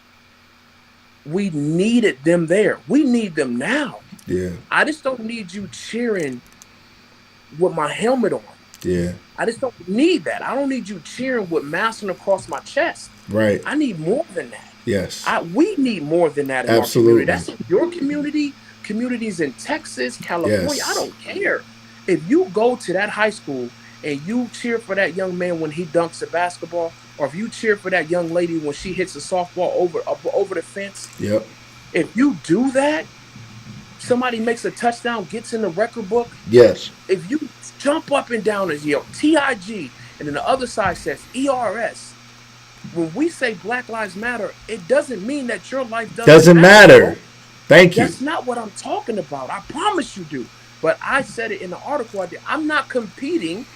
[SPEAKER 2] we needed them there. We need them now.
[SPEAKER 1] Yeah.
[SPEAKER 2] I just don't need you cheering with my helmet on.
[SPEAKER 1] Yeah.
[SPEAKER 2] I just don't need that. I don't need you cheering with Massillon across my chest.
[SPEAKER 1] Right.
[SPEAKER 2] I need more than that.
[SPEAKER 1] Yes.
[SPEAKER 2] We need more than that in our community.
[SPEAKER 1] Absolutely.
[SPEAKER 2] That's in your community, communities in Texas, California. I
[SPEAKER 1] Yes.
[SPEAKER 2] don't care. If you go to that high school and you cheer for that young man when he dunks a basketball, or if you cheer for that young lady when she hits a softball over the fence,
[SPEAKER 1] Yep.
[SPEAKER 2] if you do that, somebody makes a touchdown, gets in the record book.
[SPEAKER 1] Yes.
[SPEAKER 2] If you jump up and down and yell TIG, and then the other side says ERS, when we say Black Lives Matter, it doesn't mean that your life doesn't matter.
[SPEAKER 1] matter.
[SPEAKER 2] Bro.
[SPEAKER 1] Thank you.
[SPEAKER 2] That's not what I'm talking about. I promise you do. But I said it in the article I did. I'm not competing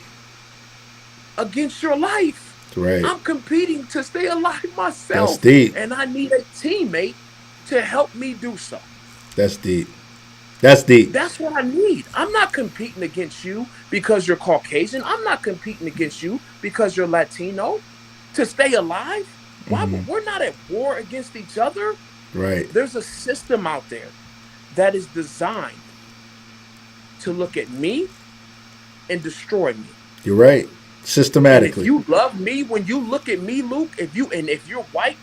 [SPEAKER 2] against your life.
[SPEAKER 1] Right.
[SPEAKER 2] I'm competing to stay alive myself.
[SPEAKER 1] That's deep.
[SPEAKER 2] And I need a teammate to help me do so.
[SPEAKER 1] That's deep. That's deep.
[SPEAKER 2] That's what I need. I'm not competing against you because you're Caucasian. I'm not competing against you because you're Latino. To stay alive? Why? We're not at war against each other.
[SPEAKER 1] Right.
[SPEAKER 2] There's a system out there that is designed to look at me and destroy me.
[SPEAKER 1] You're right. Systematically.
[SPEAKER 2] And if you love me, when you look at me, Luke, if you're white,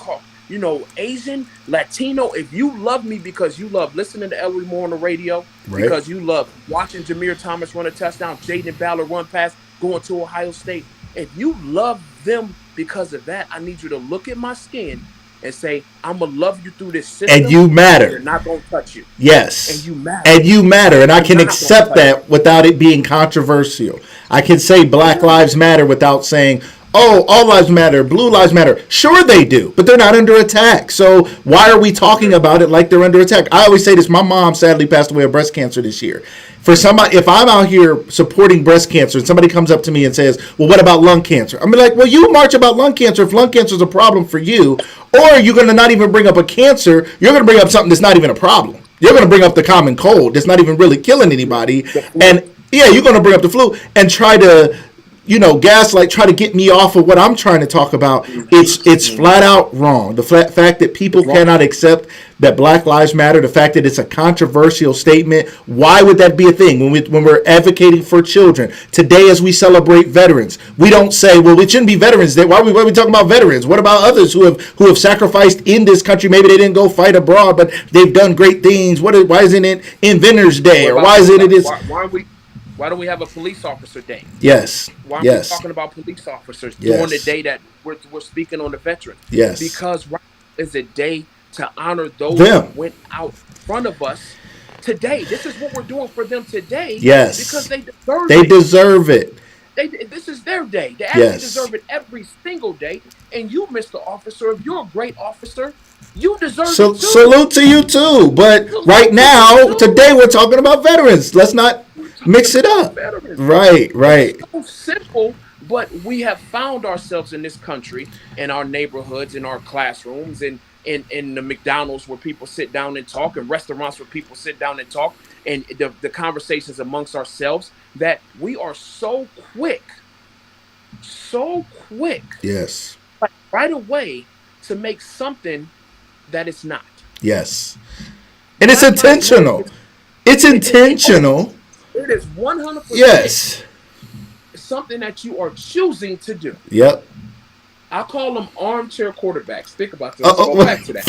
[SPEAKER 2] Asian, Latino, if you love me because you love listening to Ellery Moore on the radio,
[SPEAKER 1] right.
[SPEAKER 2] because you love watching Jameer Thomas run a touchdown, Jaden Ballard run past, going to Ohio State, if you love them because of that, I need you to look at my skin and say, I'm going to love you through this system.
[SPEAKER 1] And you matter.
[SPEAKER 2] They're not going to touch you.
[SPEAKER 1] Yes.
[SPEAKER 2] And you matter.
[SPEAKER 1] And you matter. And I can accept that without it being controversial. I can say Black Lives Matter without saying, oh, all lives matter, blue lives matter. Sure they do, but they're not under attack. So why are we talking about it like they're under attack? I always say this. My mom sadly passed away of breast cancer this year. For somebody, if I'm out here supporting breast cancer and somebody comes up to me and says, well, what about lung cancer? I'm like, well, you march about lung cancer if lung cancer is a problem for you, or you're going to not even bring up a cancer. You're going to bring up something that's not even a problem. You're going to bring up the common cold that's not even really killing anybody. And yeah, you're going to bring up the flu and try to, gaslight, try to get me off of what I'm trying to talk about. It's flat out wrong. The fact that people cannot accept that Black Lives Matter, the fact that it's a controversial statement, why would that be a thing? When we're advocating for children, today as we celebrate veterans, we don't say, well, it shouldn't be Veterans Day. Why are we talking about veterans? What about others who have sacrificed in this country? Maybe they didn't go fight abroad, but they've done great things. Why isn't it Inventors Day? Or why isn't it?
[SPEAKER 2] Why don't we have a police officer day?
[SPEAKER 1] Yes.
[SPEAKER 2] Why are we talking about police officers during the day that we're speaking on the veterans?
[SPEAKER 1] Yes.
[SPEAKER 2] Because is a day to honor those who went out front of us today. This is what we're doing for them today.
[SPEAKER 1] Yes.
[SPEAKER 2] Because they deserve it.
[SPEAKER 1] They deserve it.
[SPEAKER 2] This is their day. They actually deserve it every single day. And you, Mr. Officer, if you're a great officer, you deserve it too.
[SPEAKER 1] Salute to you too. But right now, today we're talking about veterans. Let's not mix it up. Right. It's
[SPEAKER 2] so simple, but we have found ourselves in this country, in our neighborhoods, in our classrooms, and in the McDonald's where people sit down and talk, and restaurants where people sit down and talk, and the conversations amongst ourselves, that we are so quick,
[SPEAKER 1] yes,
[SPEAKER 2] right away to make something that it's not.
[SPEAKER 1] Yes. And it's intentional. It's intentional.
[SPEAKER 2] It is 100%.
[SPEAKER 1] Yes.
[SPEAKER 2] Something that you are choosing to do.
[SPEAKER 1] Yep.
[SPEAKER 2] I call them armchair quarterbacks. Think about this. Let's go back to that.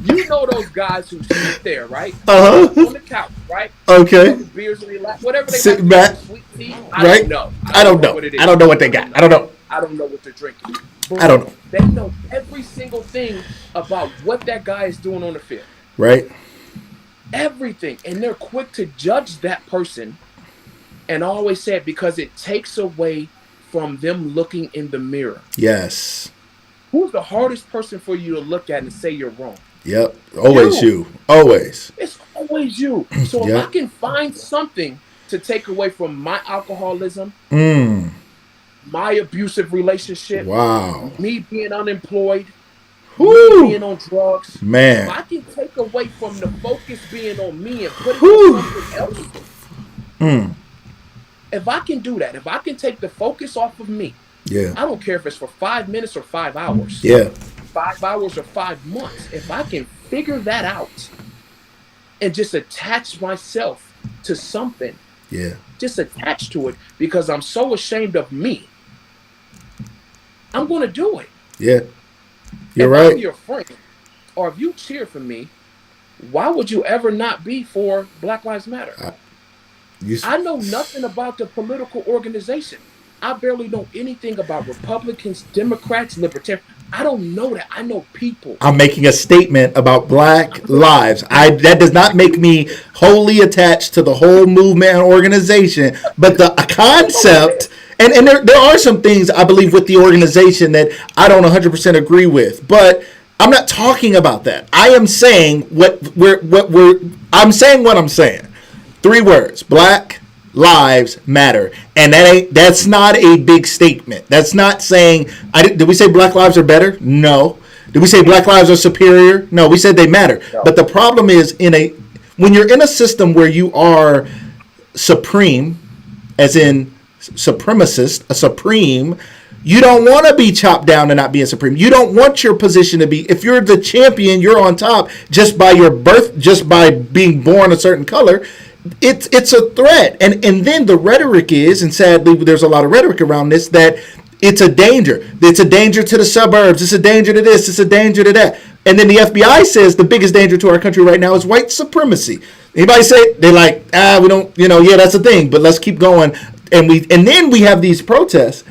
[SPEAKER 2] You know those guys who sit there, right? On the couch, right?
[SPEAKER 1] Okay.
[SPEAKER 2] Beers in their lap, whatever they
[SPEAKER 1] sit back.
[SPEAKER 2] Sweet tea.
[SPEAKER 1] I don't know. I don't know what they got. I don't know.
[SPEAKER 2] I don't know what they're drinking. But
[SPEAKER 1] I don't know.
[SPEAKER 2] They know every single thing about what that guy is doing on the field.
[SPEAKER 1] Right.
[SPEAKER 2] Everything. And they're quick to judge that person. And I always say it because it takes away from them looking in the mirror.
[SPEAKER 1] Yes.
[SPEAKER 2] Who's the hardest person for you to look at and say you're wrong?
[SPEAKER 1] Yep. Always you. Always.
[SPEAKER 2] It's always you. So if I can find something to take away from my alcoholism, my abusive relationship, me being unemployed, me being on drugs,
[SPEAKER 1] man,
[SPEAKER 2] if I can take away from the focus being on me and put it on something else, if I can do that, if I can take the focus off of me, I don't care if it's for 5 minutes or 5 hours, 5 hours or 5 months, if I can figure that out, and just attach myself to something.
[SPEAKER 1] Yeah.
[SPEAKER 2] Just attach to it because I'm so ashamed of me. I'm going to do it.
[SPEAKER 1] Yeah. You're
[SPEAKER 2] If
[SPEAKER 1] right.
[SPEAKER 2] I'm your friend or if you cheer for me, why would you ever not be for Black Lives Matter? I know nothing about the political organization. I barely know anything about Republicans, Democrats, Libertarians. I don't know that. I know people.
[SPEAKER 1] I'm making a statement about Black lives. That does not make me wholly attached to the whole movement and organization, but the concept. And there are some things I believe with the organization that I don't 100% agree with, but I'm not talking about that. I am saying I'm saying what I'm saying. 3 words: Black lives matter, and that's not a big statement. That's not saying. Did we say Black lives are better? No. Did we say Black lives are superior? No. We said they matter.
[SPEAKER 2] No.
[SPEAKER 1] But the problem is when you're in a system where you are supreme, as in supremacist, a supreme. You don't want to be chopped down and not being supreme. You don't want your position to be, if you're the champion, you're on top just by your birth, just by being born a certain color. It's a threat. And then the rhetoric is, and sadly there's a lot of rhetoric around this, that it's a danger. It's a danger to the suburbs. It's a danger to this. It's a danger to that. And then the FBI says the biggest danger to our country right now is white supremacy. Anybody say, they're like, we don't, yeah, that's a thing, but let's keep going. And then we have these protests.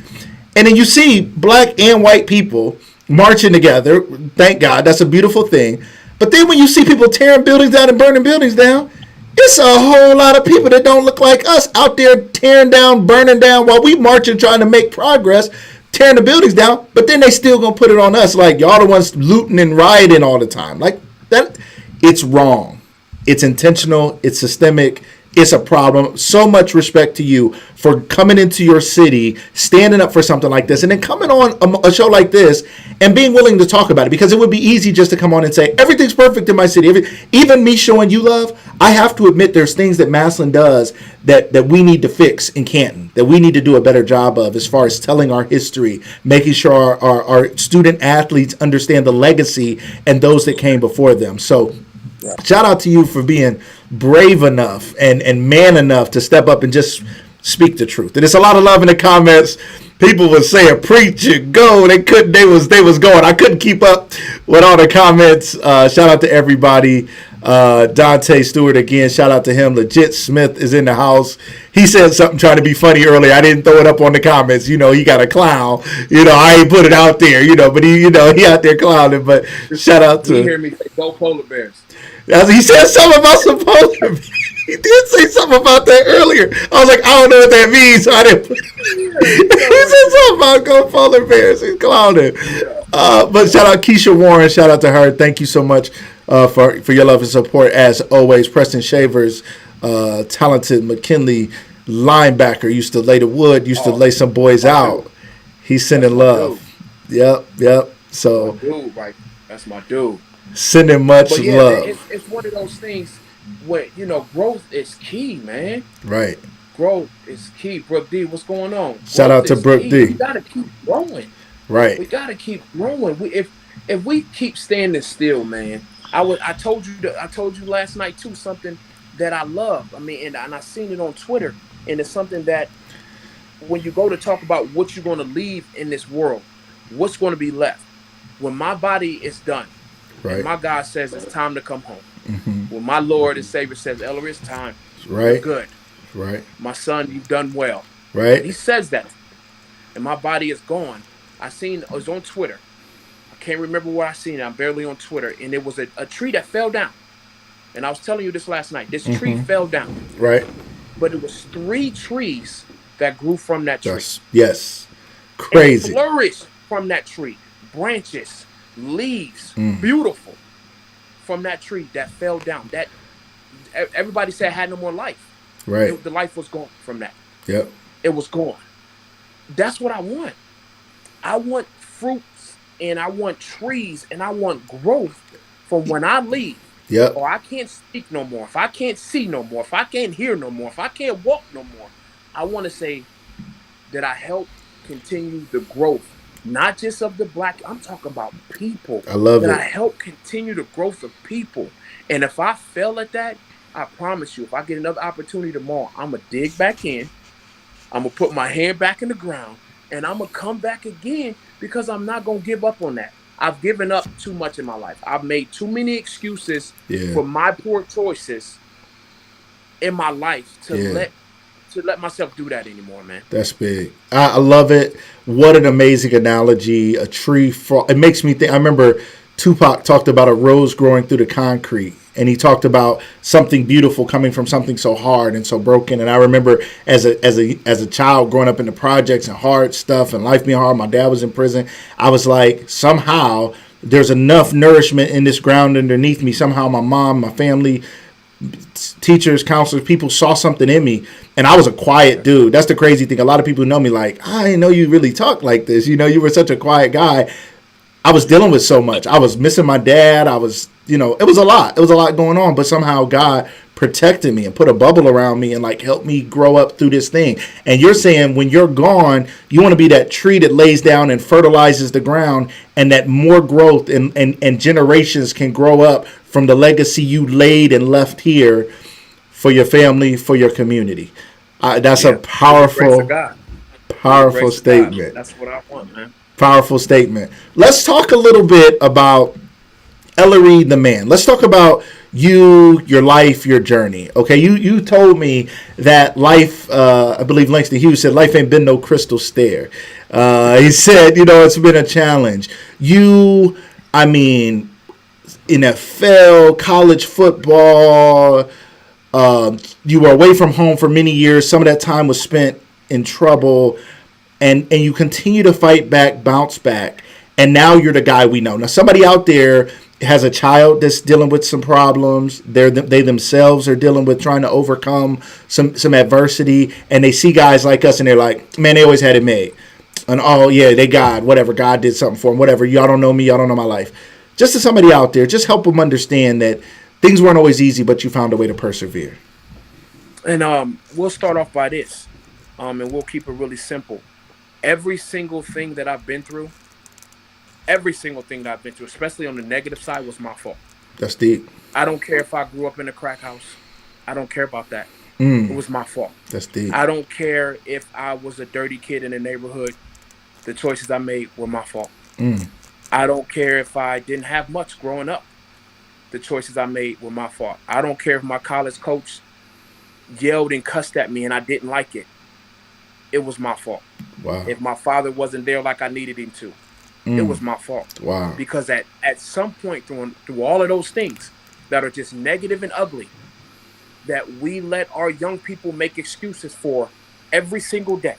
[SPEAKER 1] And then you see Black and white people marching together. Thank God. That's a beautiful thing. But then when you see people tearing buildings down and burning buildings down, it's a whole lot of people that don't look like us out there tearing down, burning down, while we marching trying to make progress, tearing the buildings down. But then they still going to put it on us like y'all the ones looting and rioting all the time. Like that, it's wrong. It's intentional. It's systemic. It's a problem. So much respect to you for coming into your city, standing up for something like this, and then coming on a show like this and being willing to talk about it. Because it would be easy just to come on and say, everything's perfect in my city. Even me showing you love, I have to admit there's things that Massillon does that we need to fix in Canton, that we need to do a better job of as far as telling our history, making sure our student athletes understand the legacy and those that came before them. So shout out to you for being brave enough and man enough to step up and just speak the truth. And it's a lot of love in the comments. People were saying, preach it, go. They was going. I couldn't keep up with all the comments. Shout out to everybody. Dante Stewart again, shout out to him. Legit Smith is in the house. He said something trying to be funny earlier. I didn't throw it up on the comments. He got a clown. I ain't put it out there, but he out there clowning. But shout out to
[SPEAKER 2] him. You hear me say, go polar bears.
[SPEAKER 1] He said something about some polar bears. He did say something about that earlier. I was like, I don't know what that means, so I didn't put He said something about go polar bears. He's clowning. But shout out Keisha Warren. Shout out to her. Thank you so much for your love and support as always. Preston Shavers, talented McKinley linebacker, used to lay the wood, used to lay some boys out. He's sending love. Yep. So
[SPEAKER 2] that's my dude, right? That's my dude.
[SPEAKER 1] Sending much love.
[SPEAKER 2] Man, it's one of those things where growth is key, man.
[SPEAKER 1] Right.
[SPEAKER 2] Growth is key. Brooke D, what's going on?
[SPEAKER 1] Shout out to Brooke D.
[SPEAKER 2] We gotta keep growing.
[SPEAKER 1] Right.
[SPEAKER 2] We gotta keep growing. If we keep standing still, man. I told you last night too something that I love. I mean, and I seen it on Twitter, and it's something that when you go to talk about what you're going to leave in this world, what's going to be left when my body is done. Right. And my God says it's time to come home. Mm-hmm. When my Lord and Savior says, Ellery, it's time.
[SPEAKER 1] Right.
[SPEAKER 2] You're good.
[SPEAKER 1] Right.
[SPEAKER 2] My son, you've done well.
[SPEAKER 1] Right.
[SPEAKER 2] And he says that. And my body is gone. It was on Twitter. I can't remember where I seen it. I'm barely on Twitter. And it was a tree that fell down. And I was telling you this last night. This tree fell down.
[SPEAKER 1] Right.
[SPEAKER 2] But it was 3 trees that grew from that tree.
[SPEAKER 1] Yes. Crazy.
[SPEAKER 2] And flourished from that tree. Branches. Leaves, beautiful, from that tree that fell down. That everybody said had no more life.
[SPEAKER 1] Right.
[SPEAKER 2] The life was gone from that.
[SPEAKER 1] Yep.
[SPEAKER 2] It was gone. That's what I want. I want fruits and I want trees and I want growth from when I leave.
[SPEAKER 1] Yep.
[SPEAKER 2] Or I can't speak no more. If I can't see no more. If I can't hear no more. If I can't walk no more. I want to say that I help continue the growth not just of the black. I'm talking about people
[SPEAKER 1] I love
[SPEAKER 2] that I
[SPEAKER 1] it.
[SPEAKER 2] help continue the growth of people. And if I fail at that, I promise you, if I get another opportunity tomorrow, I'm gonna dig back in. I'm gonna put my hand back in the ground, and I'm gonna come back again because I'm not gonna give up on that. I've given up too much in my life. I've made too many excuses
[SPEAKER 1] Yeah.
[SPEAKER 2] for my poor choices in my life
[SPEAKER 1] Yeah.
[SPEAKER 2] to let myself do that anymore, man.
[SPEAKER 1] That's big. I love it. What an amazing analogy. A tree fall. It makes me think. I remember Tupac talked about a rose growing through the concrete, and he talked about something beautiful coming from something so hard and so broken. And I remember as a child growing up in the projects and hard stuff and life being hard. My dad was in prison. I was like, somehow there's enough nourishment in this ground underneath me. Somehow my mom, my family, teachers, counselors, people saw something in me, and I was a quiet dude. That's the crazy thing. A lot of people know me like, I didn't know you really talk like this. You were such a quiet guy. I was dealing with so much. I was missing my dad. I was, it was a lot. It was a lot going on, but somehow God protected me and put a bubble around me and like helped me grow up through this thing. And you're saying when you're gone, you want to be that tree that lays down and fertilizes the ground, and that more growth and generations can grow up from the legacy you laid and left here for your family, for your community. That's a
[SPEAKER 2] Yeah, through the grace of
[SPEAKER 1] powerful,
[SPEAKER 2] God. Through the
[SPEAKER 1] powerful
[SPEAKER 2] grace of God.
[SPEAKER 1] statement.
[SPEAKER 2] That's what I want, man.
[SPEAKER 1] Powerful statement. Let's talk a little bit about Ellery the man. Let's talk about you, your life, your journey. Okay, you told me that life. I believe Langston Hughes said life ain't been no crystal stair. He said, it's been a challenge. I mean, NFL, college football. You were away from home for many years. Some of that time was spent in trouble, and you continue to fight back, bounce back, and now you're the guy we know. Now, somebody out there has a child that's dealing with some problems. They themselves are dealing with trying to overcome some adversity, and they see guys like us, and they're like, man, they always had it made. And oh yeah, God did something for them. Whatever, y'all don't know me, y'all don't know my life. Just to somebody out there, just help them understand that things weren't always easy, but you found a way to persevere.
[SPEAKER 2] And we'll start off by this, and we'll keep it really simple. Every single thing that I've been through, every single thing that I've been through, especially on the negative side, was my fault.
[SPEAKER 1] That's deep.
[SPEAKER 2] I don't care if I grew up in a crack house. I don't care about that. It was my fault.
[SPEAKER 1] That's deep.
[SPEAKER 2] I don't care if I was a dirty kid in the neighborhood. The choices I made were my fault. I don't care if I didn't have much growing up. The choices I made were my fault. I don't care if my college coach yelled and cussed at me and I didn't like it. It was my fault.
[SPEAKER 1] Wow.
[SPEAKER 2] If my father wasn't there like I needed him to, it was my fault.
[SPEAKER 1] Wow.
[SPEAKER 2] Because at some point through all of those things that are just negative and ugly, that we let our young people make excuses for every single day.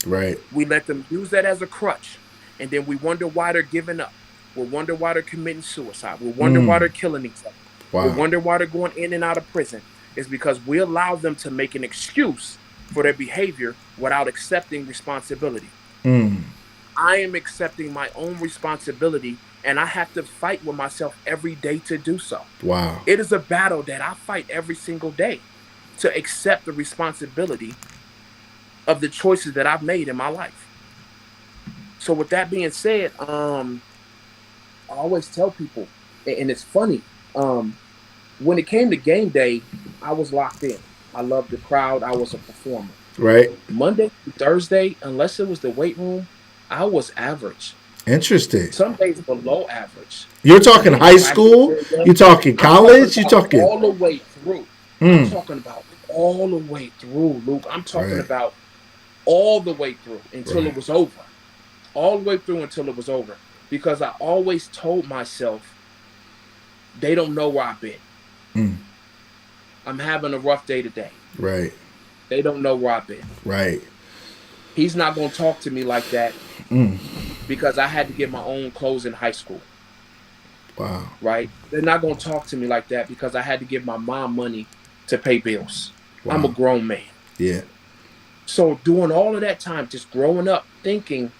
[SPEAKER 1] Right.
[SPEAKER 2] We let them use that as a crutch. And then we wonder why they're giving up. We wonder why they're committing suicide. We wonder why they're killing each other.
[SPEAKER 1] Wow.
[SPEAKER 2] We wonder why they're going in and out of prison. It's because we allow them to make an excuse for their behavior without accepting responsibility. I am accepting my own responsibility, and I have to fight with myself every day to do so.
[SPEAKER 1] Wow.
[SPEAKER 2] It is a battle that I fight every single day to accept the responsibility of the choices that I've made in my life. So with that being said, I always tell people, and it's funny, when it came to game day, I was locked in. I loved the crowd. I was a performer.
[SPEAKER 1] Right.
[SPEAKER 2] Monday through Thursday, unless it was the weight room, I was average.
[SPEAKER 1] Interesting.
[SPEAKER 2] Some days below average.
[SPEAKER 1] You're talking high school? You're talking college? You're talking
[SPEAKER 2] all the way through. I'm talking about all the way through, Luke. I'm talking about all the way through until it was over. All the way through until it was over. Because I always told myself, they don't know where I've been. I'm having a rough day today.
[SPEAKER 1] Right.
[SPEAKER 2] They don't know where I've been.
[SPEAKER 1] Right.
[SPEAKER 2] He's not going to talk to me like that because I had to get my own clothes in high school.
[SPEAKER 1] Wow.
[SPEAKER 2] Right? They're not going to talk to me like that because I had to give my mom money to pay bills. Wow. I'm a grown man.
[SPEAKER 1] Yeah.
[SPEAKER 2] So doing all of that time, just growing up, thinking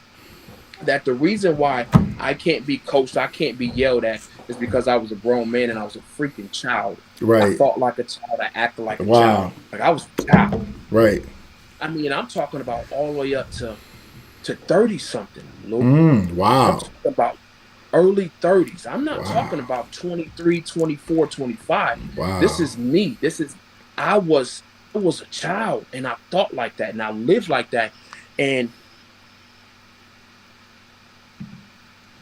[SPEAKER 2] that the reason why I can't be coached, I can't be yelled at, is because I was a grown man and I was a freaking child.
[SPEAKER 1] Right.
[SPEAKER 2] I thought like a child. I acted like a child. Like I was a child.
[SPEAKER 1] Right.
[SPEAKER 2] I mean, I'm talking about all the way up to to 30 something, Luke. I'm
[SPEAKER 1] Wow.
[SPEAKER 2] talking about early 30s. I'm not talking
[SPEAKER 1] Wow.
[SPEAKER 2] about 23, 24, 25. This
[SPEAKER 1] Wow.
[SPEAKER 2] is me. I was I was a child and I thought like that and I lived like that. And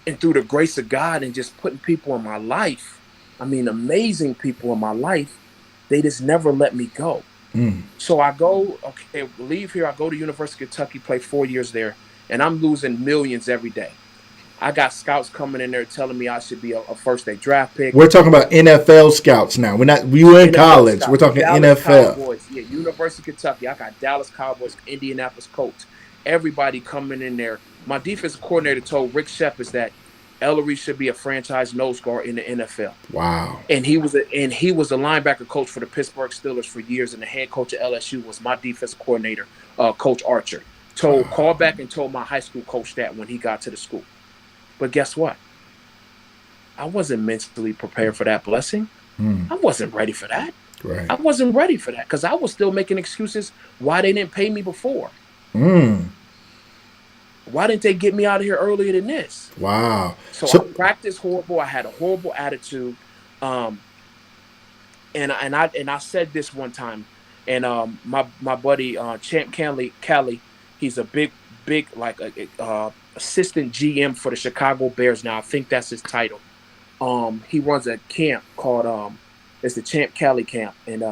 [SPEAKER 2] and through the grace of God and just putting people in my life, I mean amazing people in my life, they just never let me go. So I go, okay, leave here. I go to University of Kentucky, play 4 years there, and I'm losing millions every day. I got scouts coming in there telling me I should be a first day draft pick.
[SPEAKER 1] We're talking about NFL scouts now. We're not. We were in
[SPEAKER 2] NFL
[SPEAKER 1] college. We're
[SPEAKER 2] scouts,
[SPEAKER 1] talking
[SPEAKER 2] Dallas
[SPEAKER 1] NFL.
[SPEAKER 2] Cowboys, yeah, University of Kentucky. I got Dallas Cowboys, Indianapolis Colts, everybody coming in there. My defensive coordinator told Rick Shepard that Ellery should be a franchise nose guard in the NFL.
[SPEAKER 1] Wow.
[SPEAKER 2] And he was a linebacker coach for the Pittsburgh Steelers for years, and the head coach at LSU was my defensive coordinator, Coach Archer. Called back and told my high school coach that when he got to the school. But guess what? I wasn't mentally prepared for that blessing. I wasn't ready for that.
[SPEAKER 1] Right.
[SPEAKER 2] I wasn't ready for that because I was still making excuses why they didn't pay me before. Why didn't they get me out of here earlier than this?
[SPEAKER 1] Wow.
[SPEAKER 2] So I practiced horrible. I had a horrible attitude. Um, and I said this one time, and my buddy Champ Kelly, he's a big like assistant GM for the Chicago Bears now. I think that's his title. He runs a camp called it's the Champ Kelly camp, and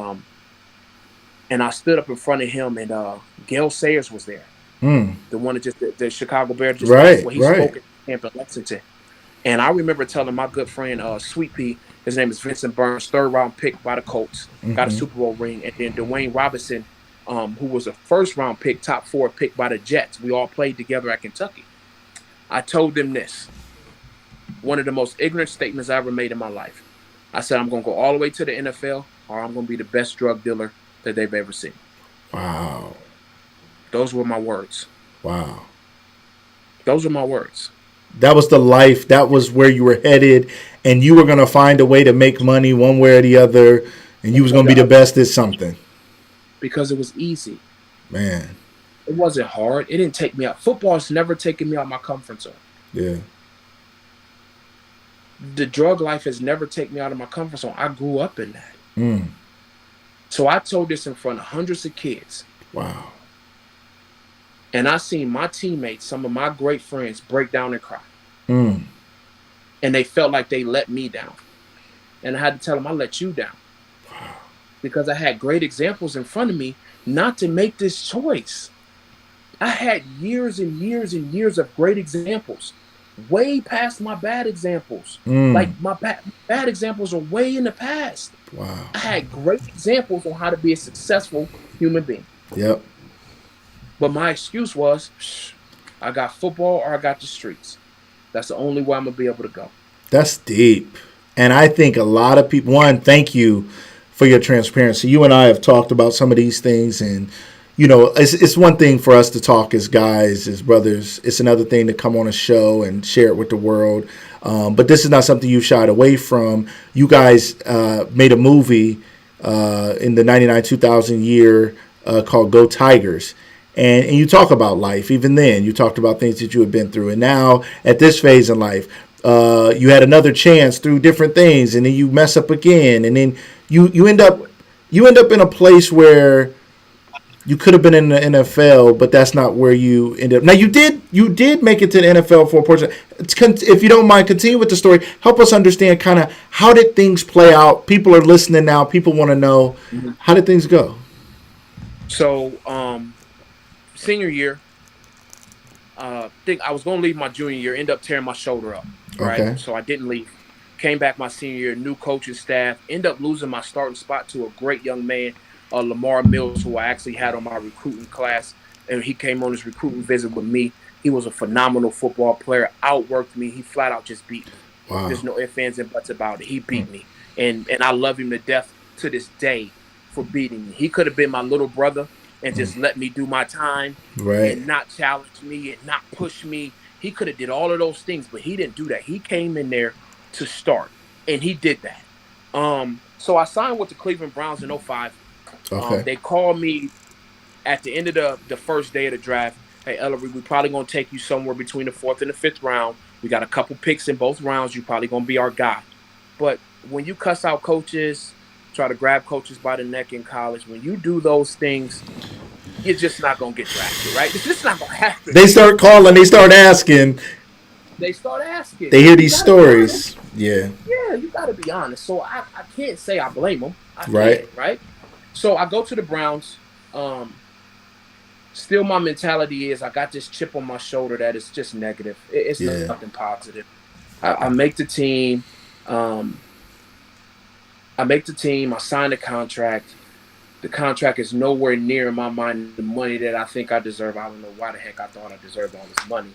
[SPEAKER 2] I stood up in front of him, and Gail Sayers was there, the one that just the Chicago Bears just
[SPEAKER 1] Right.
[SPEAKER 2] well, he
[SPEAKER 1] Right.
[SPEAKER 2] spoke at camp in Lexington. And I remember telling my good friend, Sweet Pea, his name is Vincent Burns, third round pick by the Colts, got a Super Bowl ring. And then Dwayne Robinson, who was a first round pick, top 4 pick by the Jets. We all played together at Kentucky. I told them this, one of the most ignorant statements I ever made in my life. I said, I'm going to go all the way to the NFL or I'm going to be the best drug dealer that they've ever seen.
[SPEAKER 1] Wow.
[SPEAKER 2] Those were my words.
[SPEAKER 1] Wow.
[SPEAKER 2] Those were my words.
[SPEAKER 1] That was the life. That was where you were headed, and you were going to find a way to make money one way or the other, and you was going to be the best at something.
[SPEAKER 2] Because it was easy.
[SPEAKER 1] Man.
[SPEAKER 2] It wasn't hard. It didn't take me out. Football's never taken me out of my comfort zone.
[SPEAKER 1] Yeah.
[SPEAKER 2] The drug life has never taken me out of my comfort zone. I grew up in that. So I told this in front of hundreds of kids.
[SPEAKER 1] Wow.
[SPEAKER 2] And I seen my teammates, some of my great friends, break down and cry. And they felt like they let me down. And I had to tell them, I let you down.
[SPEAKER 1] Wow.
[SPEAKER 2] Because I had great examples in front of me not to make this choice. I had years and years and years of great examples, way past my bad examples. Like my bad examples are way in the past.
[SPEAKER 1] Wow.
[SPEAKER 2] I had great examples on how to be a successful human being.
[SPEAKER 1] Yep.
[SPEAKER 2] But my excuse was, I got football or I got the streets. That's the only way I'm going to be able to go.
[SPEAKER 1] That's deep. And I think a lot of people, one, thank you for your transparency. You and I have talked about some of these things, and, you know, it's one thing for us to talk as guys, as brothers. It's another thing to come on a show and share it with the world. But this is not something you shied away from. You guys made a movie in the 99-2000 year called Go Tigers. And you talk about life. Even then, you talked about things that you had been through. And now, at this phase in life, you had another chance through different things, and then you mess up again, and then you end up in a place where you could have been in the NFL, but that's not where you ended up. Now, you did make it to the NFL for a portion. If you don't mind, continue with the story. Help us understand kind of how did things play out. People are listening now. People want to know, how did things go?
[SPEAKER 2] So, senior year, think I was going to leave my junior year, end up tearing my shoulder up, right?
[SPEAKER 1] Okay.
[SPEAKER 2] So I didn't leave. Came back my senior year, new coaching staff, end up losing my starting spot to a great young man, Lamar Mills, who I actually had on my recruiting class, and he came on his recruiting visit with me. He was a phenomenal football player, outworked me. He flat out just beat me.
[SPEAKER 1] Wow.
[SPEAKER 2] There's no ifs, ands, and buts about it. He beat me, and I love him to death to this day for beating me. He could have been my little brother and just let me do my time,
[SPEAKER 1] right,
[SPEAKER 2] and not challenge me and not push me. He could have did all of those things, but he didn't do that. He came in there to start, and he did that. So I signed with the Cleveland Browns in 2005.
[SPEAKER 1] Okay.
[SPEAKER 2] They called me at the end of the first day of the draft. hey, Ellery, we probably going to take you somewhere between the 4th and the 5th round. We got a couple picks in both rounds. You probably going to be our guy. But when you cuss out coaches, try to grab coaches by the neck in college, when you do those things, you're just not going to get drafted, right? It's just not going to happen.
[SPEAKER 1] They start calling. They start asking.
[SPEAKER 2] They start asking.
[SPEAKER 1] They hear these stories. Yeah.
[SPEAKER 2] Yeah, you got to be honest. So I can't say I blame them.
[SPEAKER 1] Right.
[SPEAKER 2] Right? So I go to the Browns. Still, my mentality is I got this chip on my shoulder that is just negative. It's nothing positive. I make the team. I sign the contract. The contract is nowhere near, in my mind, the money that I think I deserve. I don't know why the heck I thought I deserved all this money.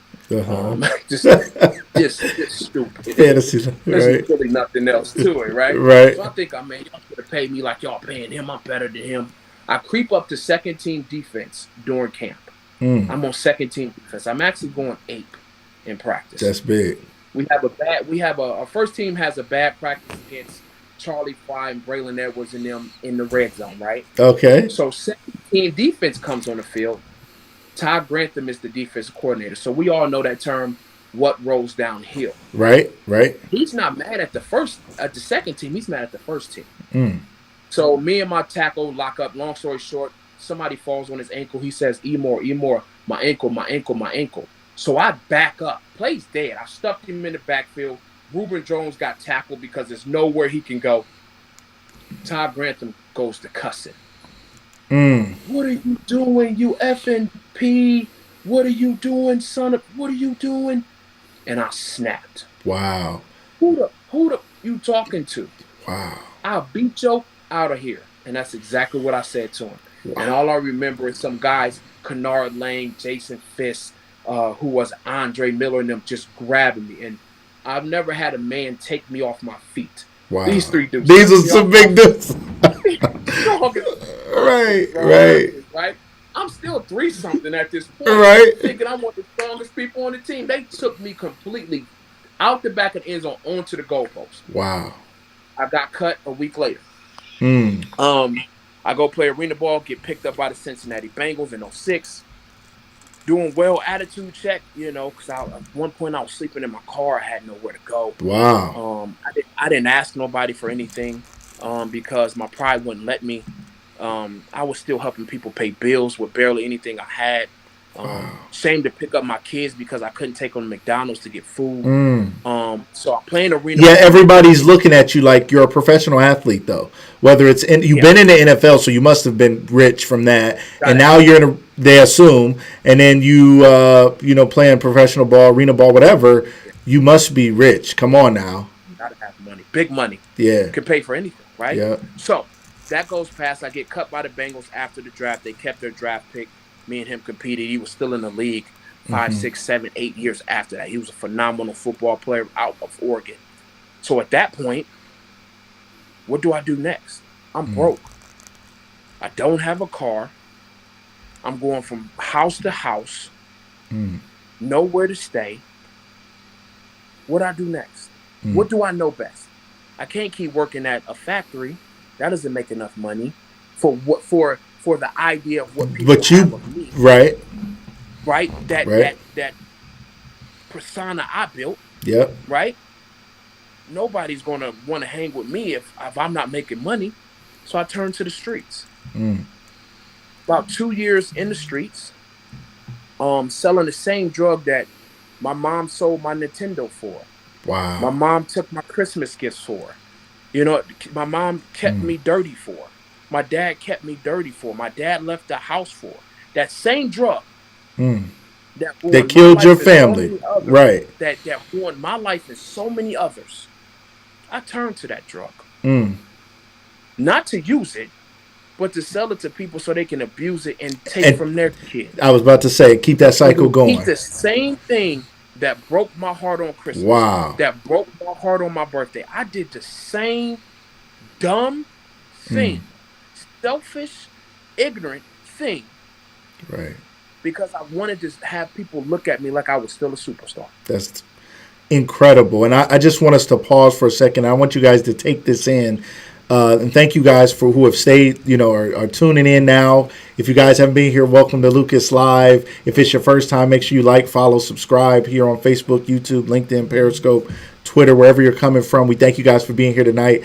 [SPEAKER 2] Just stupid.
[SPEAKER 1] Yeah, there's
[SPEAKER 2] really nothing else to it, right?
[SPEAKER 1] Right.
[SPEAKER 2] So I think, y'all could have paid me like y'all paying him. I'm better than him. I creep up to second team defense during camp. I'm on second team defense. I'm actually going ape in practice.
[SPEAKER 1] That's big.
[SPEAKER 2] Our first team has a bad practice against Charlie Fry and Braylon Edwards and them in the red zone, right?
[SPEAKER 1] Okay.
[SPEAKER 2] So second team defense comes on the field. Todd Grantham is the defensive coordinator. So we all know that term, what rolls downhill.
[SPEAKER 1] Right.
[SPEAKER 2] He's not mad at the second team. He's mad at the first team. So me and my tackle lock up. Long story short, somebody falls on his ankle. He says, E-more, my ankle. So I back up. Play's dead. I stuffed him in the backfield. Reuben Jones got tackled because there's nowhere he can go. Todd Grantham goes to cussing. What are you doing, you effing P? What are you doing, son of? What are you doing? And I snapped.
[SPEAKER 1] Wow.
[SPEAKER 2] Who the you talking to?
[SPEAKER 1] Wow.
[SPEAKER 2] I'll beat you out of here. And that's exactly what I said to him. Wow. And all I remember is some guys, Kennard Lane, Jason Fisk, who was Andre Miller, and them just grabbing me. And I've never had a man take me off my feet.
[SPEAKER 1] Wow.
[SPEAKER 2] These three dudes.
[SPEAKER 1] These are some big dudes.
[SPEAKER 2] Right. I'm still 3-something at this point.
[SPEAKER 1] Right.
[SPEAKER 2] Thinking I'm one of the strongest people on the team. They took me completely out the back of the end zone onto the goalpost.
[SPEAKER 1] Wow.
[SPEAKER 2] I got cut a week later. I go play arena ball, get picked up by the Cincinnati Bengals in 2006. Doing well, attitude check, because at one point I was sleeping in my car. I had nowhere to go.
[SPEAKER 1] Wow.
[SPEAKER 2] I didn't ask nobody for anything because my pride wouldn't let me. I was still helping people pay bills with barely anything I had. Shame to pick up my kids because I couldn't take them to McDonald's to get food. So I'm playing arena.
[SPEAKER 1] Yeah, everybody's looking at you like you're a professional athlete, though. Whether it's you've been in the NFL, so you must have been rich from that. And now you're they assume, and then you playing professional ball, arena ball, whatever. You must be rich. Come on now.
[SPEAKER 2] Gotta have money, big money.
[SPEAKER 1] Yeah,
[SPEAKER 2] can pay for anything, right?
[SPEAKER 1] Yeah.
[SPEAKER 2] So that goes past. I get cut by the Bengals after the draft. They kept their draft pick. Me and him competed. He was still in the league 5, 6, 7, 8 years after that. He was a phenomenal football player out of Oregon. So at that point, what do I do next? I'm broke. I don't have a car. I'm going from house to house. Nowhere to stay. What do I do next? What do I know best? I can't keep working at a factory. That doesn't make enough money for the idea of what people have of me.
[SPEAKER 1] Right.
[SPEAKER 2] That persona I built.
[SPEAKER 1] Yep.
[SPEAKER 2] Right. Nobody's gonna want to hang with me if I'm not making money. So I turned to the streets. About 2 years in the streets, selling the same drug that my mom sold my Nintendo for.
[SPEAKER 1] Wow.
[SPEAKER 2] My mom took my Christmas gifts for. My mom kept me dirty for. My dad kept me dirty for. My dad left the house for. That same drug that
[SPEAKER 1] killed your family. Right.
[SPEAKER 2] That ruined my life and so many others. I turned to that drug. Not to use it, but to sell it to people so they can abuse it and take from their kids.
[SPEAKER 1] I was about to say, keep that cycle going.
[SPEAKER 2] Keep the same thing that broke my heart on Christmas.
[SPEAKER 1] Wow.
[SPEAKER 2] That broke my heart on my birthday. I did the same dumb thing. Selfish, ignorant thing.
[SPEAKER 1] Right.
[SPEAKER 2] Because I wanted to have people look at me like I was still a superstar.
[SPEAKER 1] That's incredible. And I just want us to pause for a second. I want you guys to take this in. And thank you guys for who have stayed, are tuning in now. If you guys haven't been here, welcome to Lucas Live. If it's your first time, make sure you like, follow, subscribe here on Facebook, YouTube, LinkedIn, Periscope, Twitter, wherever you're coming from. We thank you guys for being here tonight.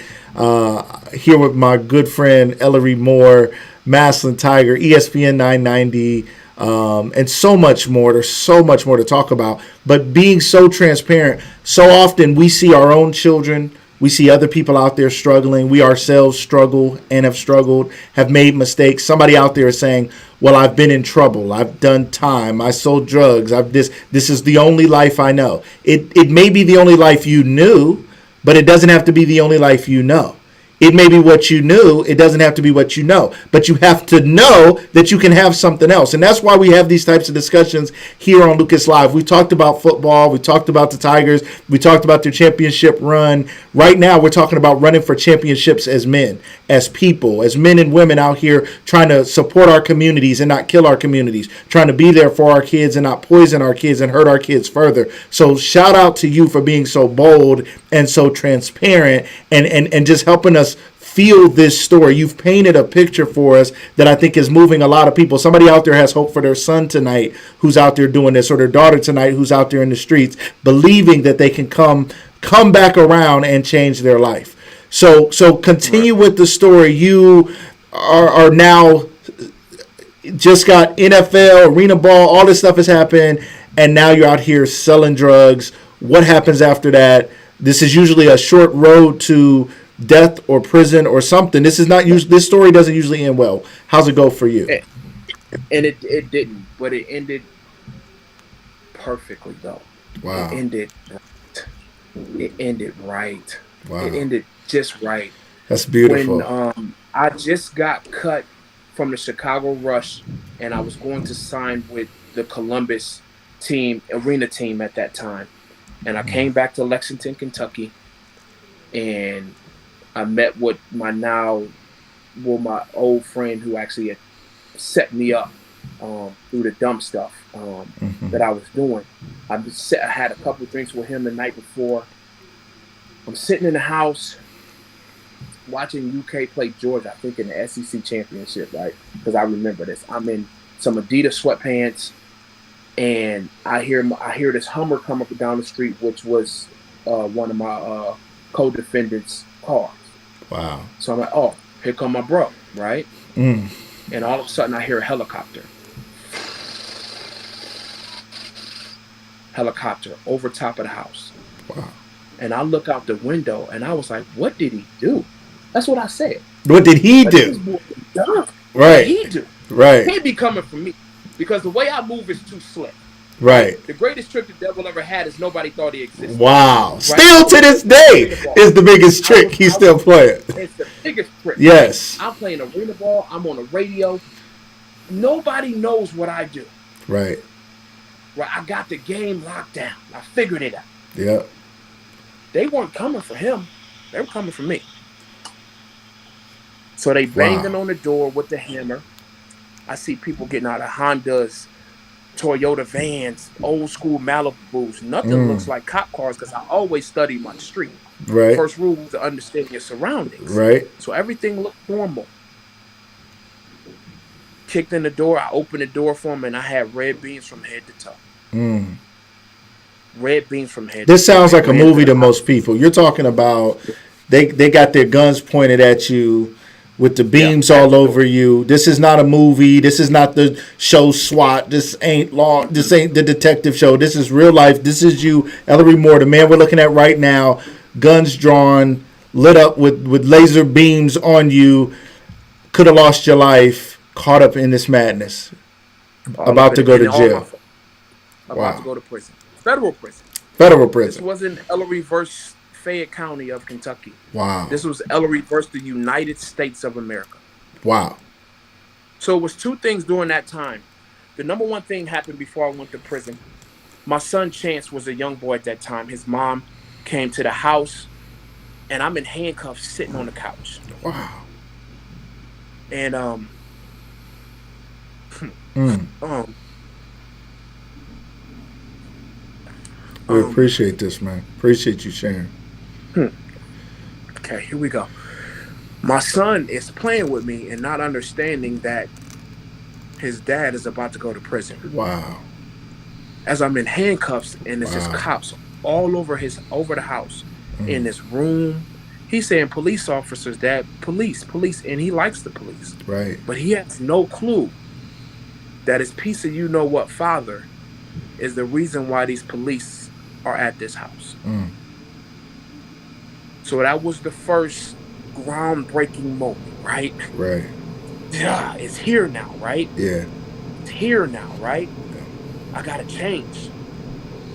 [SPEAKER 1] Here with my good friend Ellery Moore, Massillon Tiger, ESPN 990, and so much more. There's so much more to talk about. But being so transparent, so often we see our own children. We see other people out there struggling. We ourselves struggle and have struggled, have made mistakes. Somebody out there is saying, well, I've been in trouble. I've done time. I sold drugs. This is the only life I know. It may be the only life you knew, but it doesn't have to be the only life you know. It may be what you knew. It doesn't have to be what you know. But you have to know that you can have something else. And that's why we have these types of discussions here on Lucas Live. We talked about football. We talked about the Tigers. We talked about their championship run. Right now, we're talking about running for championships as men, as people, as men and women out here trying to support our communities and not kill our communities, trying to be there for our kids and not poison our kids and hurt our kids further. So shout out to you for being so bold and so transparent and just helping us feel this story. You've painted a picture for us that I think is moving a lot of people. Somebody out there has hope for their son tonight who's out there doing this, or their daughter tonight who's out there in the streets, believing that they can come back around and change their life. So continue with the story. You are now just got NFL, arena ball, all this stuff has happened, and now you're out here selling drugs. What happens after that? This is usually a short road to death or prison or something. This story doesn't usually end well. How's it go for you?
[SPEAKER 2] And it didn't, but it ended perfectly though.
[SPEAKER 1] Wow.
[SPEAKER 2] It ended right.
[SPEAKER 1] Wow.
[SPEAKER 2] It ended just right.
[SPEAKER 1] That's beautiful.
[SPEAKER 2] When I just got cut from the Chicago Rush and I was going to sign with the Columbus arena team at that time. And I came back to Lexington, Kentucky, and I met with my old friend who actually had set me up through the dumb stuff that I was doing. I had a couple of drinks with him the night before. I'm sitting in the house watching UK play Georgia, I think in the SEC championship, right? Because I remember this. I'm in some Adidas sweatpants, and I hear this Hummer come up down the street, which was one of my co-defendants' cars.
[SPEAKER 1] Wow.
[SPEAKER 2] So I'm like, oh, here come my bro, right?
[SPEAKER 1] Mm.
[SPEAKER 2] And all of a sudden I hear a helicopter over top of the house.
[SPEAKER 1] Wow.
[SPEAKER 2] And I look out the window and I was like, what did he do? That's what I said.
[SPEAKER 1] What did he do?
[SPEAKER 2] This boy is dumb.
[SPEAKER 1] Right.
[SPEAKER 2] What did he do?
[SPEAKER 1] Right.
[SPEAKER 2] He be coming for me because the way I move is too slick.
[SPEAKER 1] Right.
[SPEAKER 2] The greatest trick the devil ever had is nobody thought he existed.
[SPEAKER 1] Wow. Right? Still to this day is the biggest trick he's still playing.
[SPEAKER 2] It's the biggest trick.
[SPEAKER 1] Yes.
[SPEAKER 2] I'm playing arena ball. I'm on the radio. Nobody knows what I do.
[SPEAKER 1] Right.
[SPEAKER 2] Right. I got the game locked down. I figured it out.
[SPEAKER 1] Yeah.
[SPEAKER 2] They weren't coming for him. They were coming for me. So they banging on the door with the hammer. I see people getting out of Hondas, Toyota vans, old school Malibus. Nothing looks like cop cars because I always study my street.
[SPEAKER 1] Right.
[SPEAKER 2] First rule is to understand your surroundings.
[SPEAKER 1] Right.
[SPEAKER 2] So everything looked normal. Kicked in the door. I opened the door for him, and I had red beans from head to toe.
[SPEAKER 1] Mm.
[SPEAKER 2] Red beans from head.
[SPEAKER 1] This sounds like a movie to most people. You're talking about they got their guns pointed at you with the beams all over you. This is not a movie. This is not the show SWAT. This ain't the detective show. This is real life. This is you, Ellery Moore, the man we're looking at right now, guns drawn, lit up with laser beams on you. Could have lost your life, caught up in this madness. About to go to jail.
[SPEAKER 2] About to go to prison. Federal prison.
[SPEAKER 1] Federal prison.
[SPEAKER 2] This wasn't Ellery versus Fayette County of Kentucky.
[SPEAKER 1] Wow.
[SPEAKER 2] This was Ellery versus the United States of America.
[SPEAKER 1] Wow.
[SPEAKER 2] So it was two things during that time. The number one thing happened before I went to prison. My son Chance was a young boy at that time. His mom came to the house, and I'm in handcuffs sitting on the couch.
[SPEAKER 1] Wow.
[SPEAKER 2] And
[SPEAKER 1] we appreciate this, man. Appreciate you sharing.
[SPEAKER 2] Okay, here we go. My son is playing with me and not understanding that his dad is about to go to prison.
[SPEAKER 1] Wow.
[SPEAKER 2] As I'm in handcuffs and it's just
[SPEAKER 1] Wow.
[SPEAKER 2] cops all over the house, in his room. He's saying police officers, dad, police, and he likes the police.
[SPEAKER 1] Right.
[SPEAKER 2] But he has no clue that his piece of you know what father is the reason why these police are at this house. So that was the first groundbreaking moment, right?
[SPEAKER 1] Right.
[SPEAKER 2] Yeah, it's here now, right?
[SPEAKER 1] Yeah.
[SPEAKER 2] It's here now, right? I gotta change.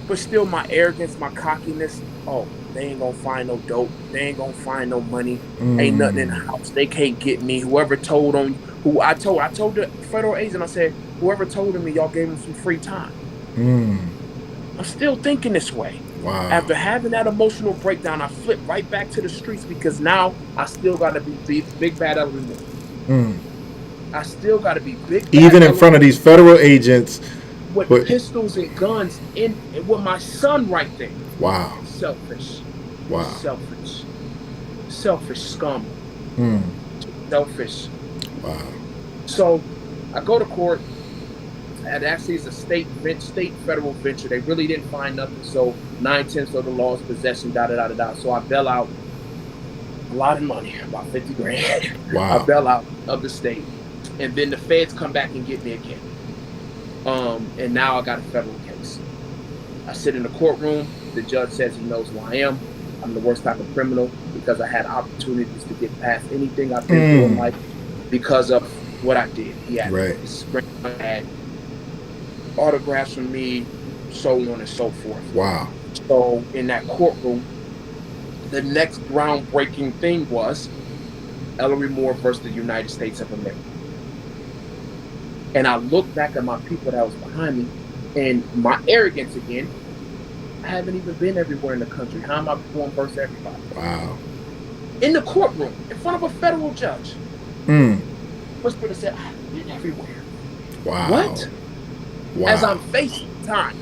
[SPEAKER 2] But still my arrogance, my cockiness, oh, they ain't gonna find no dope. They ain't gonna find no money. Ain't nothing in the house. They can't get me. Whoever told them, I told the federal agent, I said, whoever told me y'all gave him some free time. I'm still thinking this way.
[SPEAKER 1] Wow.
[SPEAKER 2] After having that emotional breakdown, I flipped right back to the streets because now I still gotta be big bad Ellery Moore. I still gotta be big bad
[SPEAKER 1] even in front of these federal agents
[SPEAKER 2] with pistols and guns with my son right there.
[SPEAKER 1] Wow.
[SPEAKER 2] Selfish.
[SPEAKER 1] Wow.
[SPEAKER 2] Selfish scum. Selfish.
[SPEAKER 1] Wow.
[SPEAKER 2] So I go to court. And actually, it's a state federal venture. They really didn't find nothing. So 9/10 of the law is possession. So I bail out a lot of money, about 50 grand.
[SPEAKER 1] Wow.
[SPEAKER 2] I bail out of the state, and then the feds come back and get me again. And now I got a federal case. I sit in the courtroom. The judge says he knows who I am. I'm the worst type of criminal because I had opportunities to get past anything I've been through in life because of what I did. He had had autographs from me, so on and so forth.
[SPEAKER 1] Wow.
[SPEAKER 2] So in that courtroom, the next groundbreaking thing was Ellery Moore versus the United States of America. And I look back at my people that was behind me and my arrogance again. I haven't even been everywhere in the country. How am I going versus everybody?
[SPEAKER 1] Wow.
[SPEAKER 2] In the courtroom, in front of a federal judge. Whispered and said, I've been everywhere.
[SPEAKER 1] Wow.
[SPEAKER 2] What?
[SPEAKER 1] Wow.
[SPEAKER 2] As I'm facing time,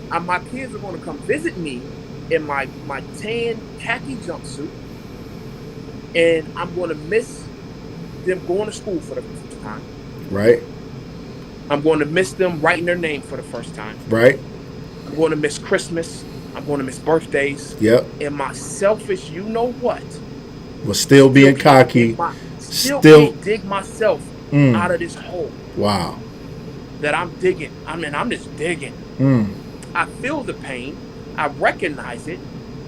[SPEAKER 2] my kids are going to come visit me in my tan khaki jumpsuit, and I'm going to miss them going to school for the first time.
[SPEAKER 1] Right.
[SPEAKER 2] I'm going to miss them writing their name for the first time.
[SPEAKER 1] Right.
[SPEAKER 2] I'm going to miss Christmas. I'm going to miss birthdays.
[SPEAKER 1] Yep.
[SPEAKER 2] And my selfish, you know what?
[SPEAKER 1] Was still being cocky.
[SPEAKER 2] Still can't dig myself out of this hole.
[SPEAKER 1] Wow.
[SPEAKER 2] That I'm digging. I'm just digging. I feel the pain. I recognize it.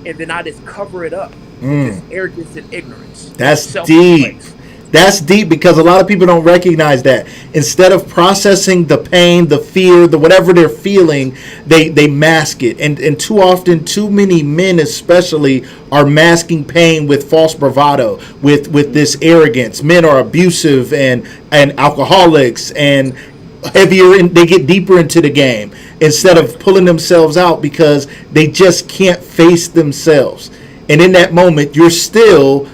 [SPEAKER 2] And then I just cover it up. Just arrogance and ignorance.
[SPEAKER 1] That's deep. That's deep because a lot of people don't recognize that. Instead of processing the pain, the fear, the whatever they're feeling, they mask it. And too often, too many men especially are masking pain with false bravado, with this arrogance. Men are abusive and alcoholics and heavier, and they get deeper into the game instead of pulling themselves out because they just can't face themselves. And in that moment, you're still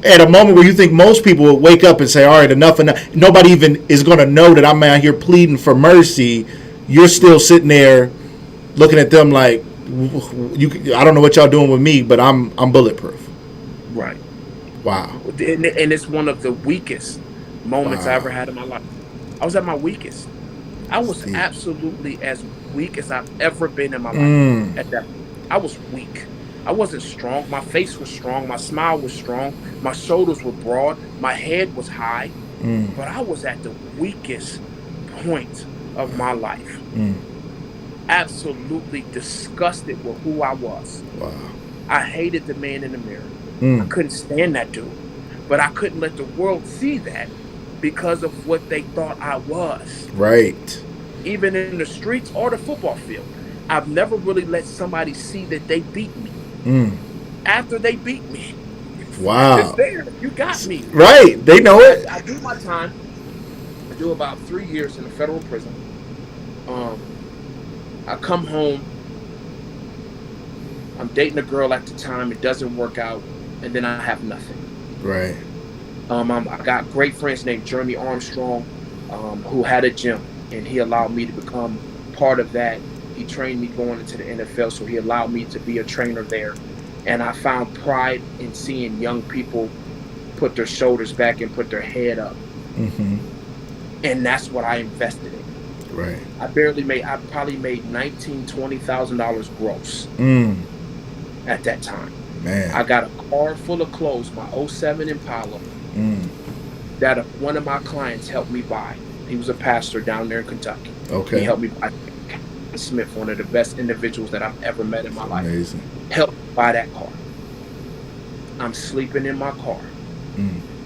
[SPEAKER 1] at a moment where you think most people would wake up and say, all right, enough. Nobody even is going to know that I'm out here pleading for mercy. You're still sitting there looking at them like, I don't know what y'all doing with me, but I'm bulletproof.
[SPEAKER 2] Right.
[SPEAKER 1] Wow.
[SPEAKER 2] And it's one of the weakest moments I ever had in my life. I was at my weakest. I was absolutely as weak as I've ever been in my life. At that point, I was weak. I wasn't strong. My face was strong. My smile was strong. My shoulders were broad. My head was high. But I was at the weakest point of my life. Absolutely disgusted with who I was.
[SPEAKER 1] Wow.
[SPEAKER 2] I hated the man in the mirror. I couldn't stand that dude. But I couldn't let the world see that because of what they thought I was.
[SPEAKER 1] Right.
[SPEAKER 2] Even in the streets or the football field. I've never really let somebody see that they beat me. After they beat me.
[SPEAKER 1] Wow.
[SPEAKER 2] It's there. You got me.
[SPEAKER 1] Right. They know it.
[SPEAKER 2] I do my time. I do about 3 years in a federal prison. I come home. I'm dating a girl at the time. It doesn't work out. And then I have nothing.
[SPEAKER 1] Right.
[SPEAKER 2] I got great friends named Jeremy Armstrong, who had a gym. And he allowed me to become part of that. He trained me going into the NFL, so he allowed me to be a trainer there. And I found pride in seeing young people put their shoulders back and put their head up.
[SPEAKER 1] Mm-hmm.
[SPEAKER 2] And that's what I invested in.
[SPEAKER 1] Right.
[SPEAKER 2] I probably made $20,000 gross at that time.
[SPEAKER 1] Man.
[SPEAKER 2] I got a car full of clothes, my '07 Impala, that one of my clients helped me buy. He was a pastor down there in Kentucky.
[SPEAKER 1] Okay.
[SPEAKER 2] He helped me buy Smith, one of the best individuals that I've ever met in my life.
[SPEAKER 1] Amazing.
[SPEAKER 2] Helped me buy that car. I'm sleeping in my car.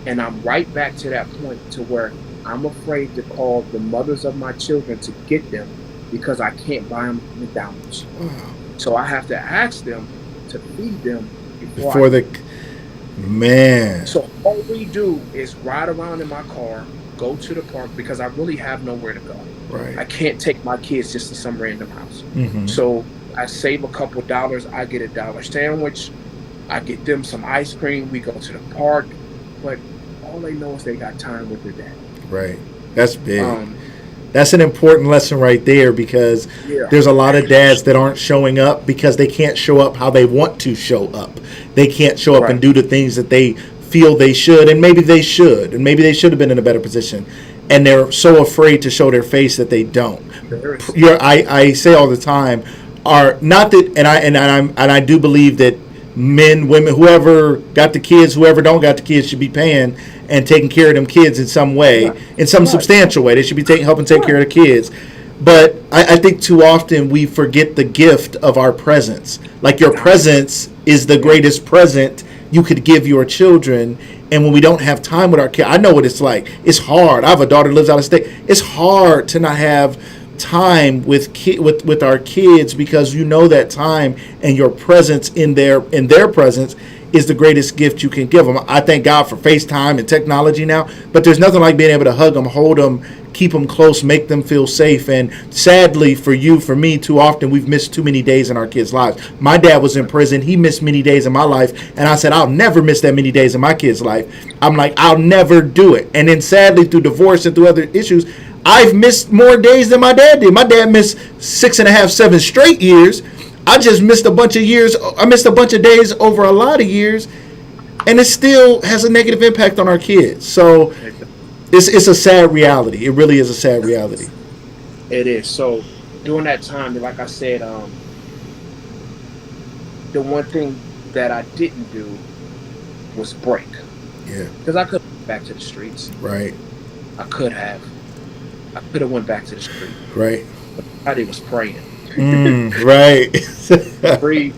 [SPEAKER 2] And I'm right back to that point to where I'm afraid to call the mothers of my children to get them because I can't buy them McDonald's.
[SPEAKER 1] Wow.
[SPEAKER 2] So I have to ask them to feed them
[SPEAKER 1] man.
[SPEAKER 2] So all we do is ride around in my car, go to the park because I really have nowhere to go.
[SPEAKER 1] Right.
[SPEAKER 2] I can't take my kids just to some random house.
[SPEAKER 1] Mm-hmm.
[SPEAKER 2] So I save a couple dollars. I get a $1 sandwich. I get them some ice cream. We go to the park. But all they know is they got time with their dad.
[SPEAKER 1] Right. That's big. That's an important lesson right there because there's a lot of dads that aren't showing up because they can't show up how they want to show up. They can't show up and do the things that they feel they should, and maybe they should, and maybe they should have been in a better position. And they're so afraid to show their face that they don't. I say all the time, are not that, and I do believe that men, women, whoever got the kids, whoever don't got the kids should be paying and taking care of them kids in some way, in some substantial way. They should be helping take care of the kids. But I think too often we forget the gift of our presence. Like your presence is the greatest present you could give your children. And when we don't have time with our kids, I know what it's like. It's hard. I have a daughter who lives out of state. It's hard to not have time with our kids because you know that time and your presence in their presence is the greatest gift you can give them. I thank God for FaceTime and technology now, but there's nothing like being able to hug them, hold them, keep them close, make them feel safe. And sadly for you, for me, too often we've missed too many days in our kids' lives. My dad was in prison. He missed many days in my life. And I said, I'll never miss that many days in my kid's life. I'm like, I'll never do it. And then sadly through divorce and through other issues, I've missed more days than my dad did. My dad missed 6.5, 7 straight years. I just missed a bunch of years. I missed a bunch of days over a lot of years, and it still has a negative impact on our kids. So it's a sad reality. It really is a sad reality.
[SPEAKER 2] It is. So during that time, like I said, the one thing that I didn't do was break.
[SPEAKER 1] Yeah.
[SPEAKER 2] Because I could have went back to the streets.
[SPEAKER 1] Right.
[SPEAKER 2] I could have went back to the street.
[SPEAKER 1] Right.
[SPEAKER 2] But somebody was praying.
[SPEAKER 1] Right.
[SPEAKER 2] Free,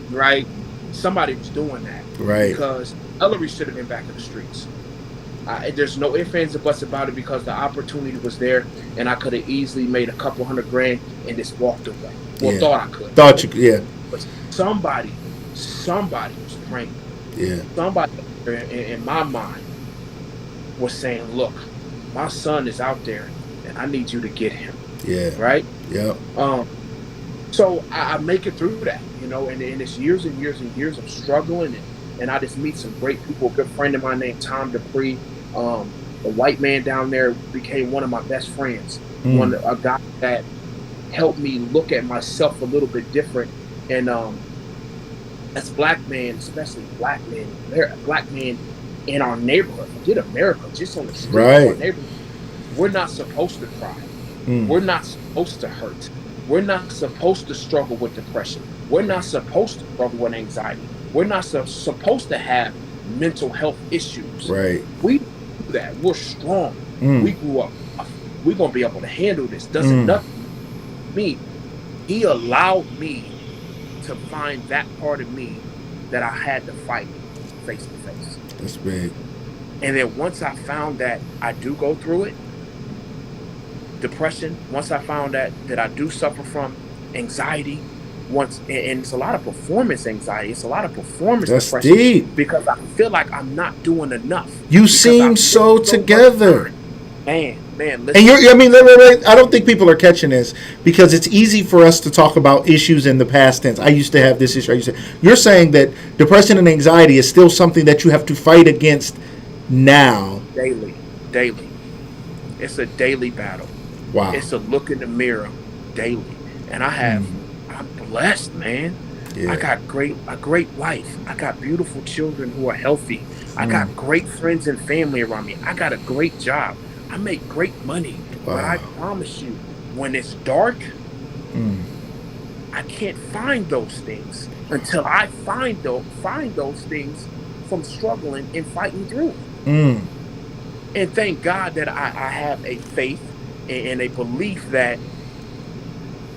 [SPEAKER 2] right? Somebody was doing that.
[SPEAKER 1] Right.
[SPEAKER 2] Because Ellery should have been back in the streets. There's no ifs, ands, or buts about it because the opportunity was there, and I could have easily made a couple $100,000 and just walked away. Well, thought I could.
[SPEAKER 1] Thought you could, yeah.
[SPEAKER 2] But somebody was praying.
[SPEAKER 1] Yeah.
[SPEAKER 2] Somebody in my mind was saying, "Look, my son is out there, and I need you to get him."
[SPEAKER 1] Yeah.
[SPEAKER 2] Right.
[SPEAKER 1] Yeah.
[SPEAKER 2] So I make it through that, and it's years and years and years of struggling, and I just meet some great people. A good friend of mine named Tom Dupree, a white man down there, became one of my best friends. A guy that helped me look at myself a little bit different, and as black men, especially black men in our neighborhood, forget America, just on the street of our neighborhood, we're not supposed to cry. We're not supposed to hurt. We're not supposed to struggle with depression. We're not supposed to struggle with anxiety. We're not supposed to have mental health issues.
[SPEAKER 1] Right.
[SPEAKER 2] We do that. We're strong. We grew up. We're going to be able to handle this. Doesn't nothing me. He allowed me to find that part of me that I had to fight face to face.
[SPEAKER 1] That's big. And
[SPEAKER 2] then once I found that I do go through it, depression, once I found that I do suffer from anxiety, and it's a lot of performance anxiety, it's a lot of performance depression.
[SPEAKER 1] Deep.
[SPEAKER 2] Because I feel like I'm not doing enough.
[SPEAKER 1] You seem so together.
[SPEAKER 2] Man, listen.
[SPEAKER 1] And I don't think people are catching this because it's easy for us to talk about issues in the past tense. I used to have this issue. You're saying that depression and anxiety is still something that you have to fight against now.
[SPEAKER 2] Daily. It's a daily battle.
[SPEAKER 1] Wow.
[SPEAKER 2] It's a look in the mirror daily. And I'm blessed, man. Yeah. I got a great wife. I got beautiful children who are healthy. I got great friends and family around me. I got a great job. I make great money. But I
[SPEAKER 1] Wow.
[SPEAKER 2] promise you, when it's dark,
[SPEAKER 1] Mm.
[SPEAKER 2] I can't find those things until I find those things from struggling and fighting through it.
[SPEAKER 1] Mm.
[SPEAKER 2] And thank God that I have a faith and a belief that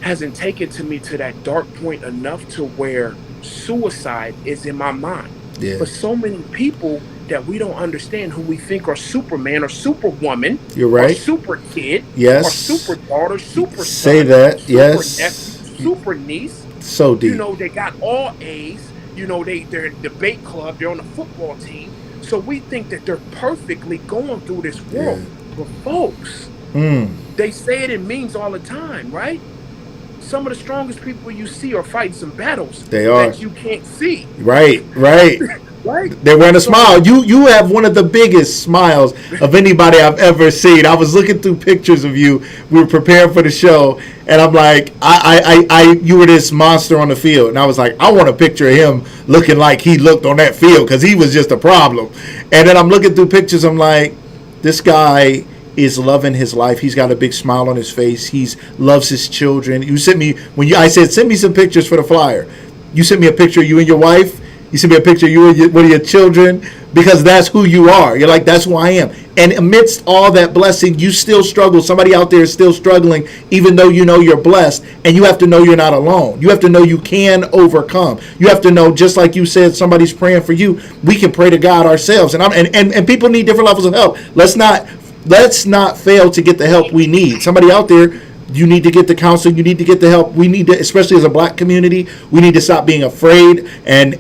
[SPEAKER 2] hasn't taken to me to that dark point enough to where suicide is in my mind.
[SPEAKER 1] Yeah.
[SPEAKER 2] But so many people that we don't understand, who we think are Superman or Superwoman
[SPEAKER 1] You're
[SPEAKER 2] or
[SPEAKER 1] right.
[SPEAKER 2] super kid or super
[SPEAKER 1] Yes.
[SPEAKER 2] daughter, super
[SPEAKER 1] Say
[SPEAKER 2] son,
[SPEAKER 1] that.
[SPEAKER 2] super nephew,
[SPEAKER 1] Yes.
[SPEAKER 2] super niece,
[SPEAKER 1] So deep.
[SPEAKER 2] they got all A's, they're in debate club, they're on the football team. So we think that they're perfectly going through this
[SPEAKER 1] Yeah.
[SPEAKER 2] world. But folks,
[SPEAKER 1] Mm.
[SPEAKER 2] they say it in memes all the time, right? Some of the strongest people you see are fighting some battles
[SPEAKER 1] They are.
[SPEAKER 2] that you can't see.
[SPEAKER 1] Right. Right.
[SPEAKER 2] Right?
[SPEAKER 1] They're wearing a
[SPEAKER 2] So
[SPEAKER 1] smile. You have one of the biggest smiles of anybody I've ever seen. I was looking through pictures of you. We were preparing for the show, and I'm like, you were this monster on the field, and I was like, I want a picture of him looking like he looked on that field because he was just a problem. And then I'm looking through pictures. I'm like, this guy is loving his life. He's got a big smile on his face. He's loves his children. You sent me I said send me some pictures for the flyer. You sent me a picture of you and your wife. You sent me a picture of you and one of your children, because that's who you are. You're like, that's who I am. And amidst all that blessing, you still struggle. Somebody out there is still struggling, even though you know you're blessed. And you have to know you're not alone. You have to know you can overcome. You have to know, just like you said, somebody's praying for you. We can pray to God ourselves. And people need different levels of help. Let's not fail to get the help we need. Somebody out there, you need to get the counseling. You need to get the help. We need to, especially as a black community, we need to stop being afraid. And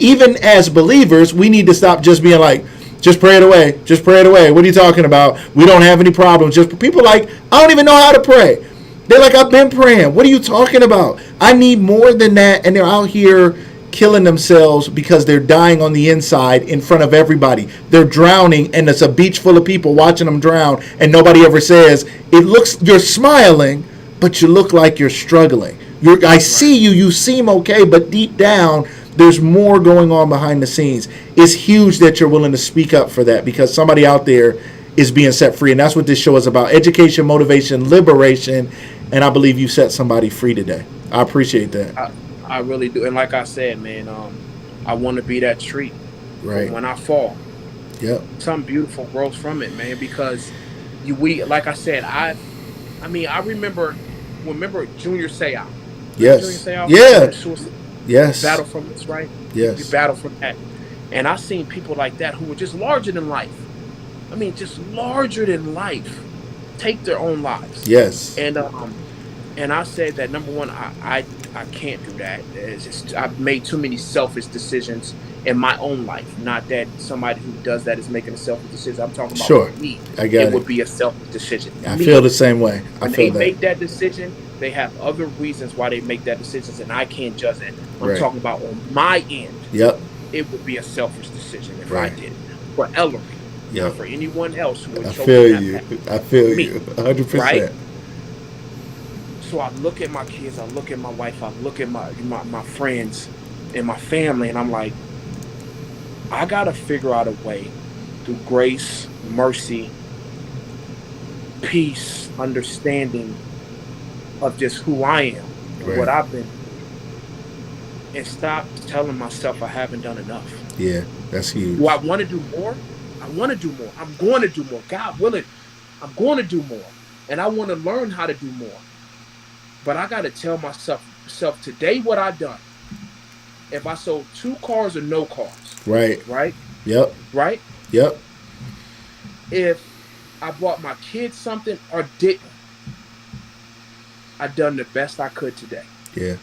[SPEAKER 1] even as believers, we need to stop just being like, just pray it away. Just pray it away. What are you talking about? We don't have any problems. Just people like, I don't even know how to pray. They're like, I've been praying. What are you talking about? I need more than that. And they're out here killing themselves because they're dying on the inside in front of everybody. They're drowning, and it's a beach full of people watching them drown, and nobody ever says, you're smiling, but you look like you're struggling. I see you, you seem okay, but deep down, there's more going on behind the scenes. It's huge that you're willing to speak up for that, because somebody out there is being set free, and that's what this show is about: education, motivation, liberation, and I believe you set somebody free today. I appreciate that.
[SPEAKER 2] I really do. And like I said, man, I want to be that tree.
[SPEAKER 1] Right.
[SPEAKER 2] When I fall,
[SPEAKER 1] Yep.
[SPEAKER 2] something beautiful grows from it, man. Because like I said, I remember Junior Seau.
[SPEAKER 1] Yes.
[SPEAKER 2] Junior Seau?
[SPEAKER 1] Yeah. Yes.
[SPEAKER 2] Battle from this, right?
[SPEAKER 1] Yes.
[SPEAKER 2] You battle from that. And I seen people like that who were just larger than life. I mean, just larger than life, take their own lives.
[SPEAKER 1] Yes.
[SPEAKER 2] And I said that, number one, I can't do that. It's just, I've made too many selfish decisions in my own life. Not that somebody who does that is making a selfish decision. I'm talking about
[SPEAKER 1] Sure.
[SPEAKER 2] me.
[SPEAKER 1] I get it.
[SPEAKER 2] It would be a selfish decision.
[SPEAKER 1] I feel the same way.
[SPEAKER 2] When they make that decision, they have other reasons why they make that decision, and I can't judge it. I'm talking about on my end.
[SPEAKER 1] Yep.
[SPEAKER 2] It would be a selfish decision if I did it. For Ellery.
[SPEAKER 1] Yep.
[SPEAKER 2] For anyone else who would
[SPEAKER 1] I feel you. I feel you. 100%.
[SPEAKER 2] Right? So I look at my kids, I look at my wife, I look at my friends and my family, and I'm like, I gotta figure out a way through grace, mercy, peace, understanding of just who I am and what I've been, and stop telling myself I haven't done enough.
[SPEAKER 1] Yeah, that's huge.
[SPEAKER 2] Do I want to do more? I want to do more. I'm going to do more. God willing, I'm going to do more. And I want to learn how to do more. But I got to tell myself today what I done. If I sold 2 cars or no cars.
[SPEAKER 1] Right.
[SPEAKER 2] Right?
[SPEAKER 1] Yep.
[SPEAKER 2] Right?
[SPEAKER 1] Yep.
[SPEAKER 2] If I bought my kids something or didn't, I done the best I could today.
[SPEAKER 1] Yeah.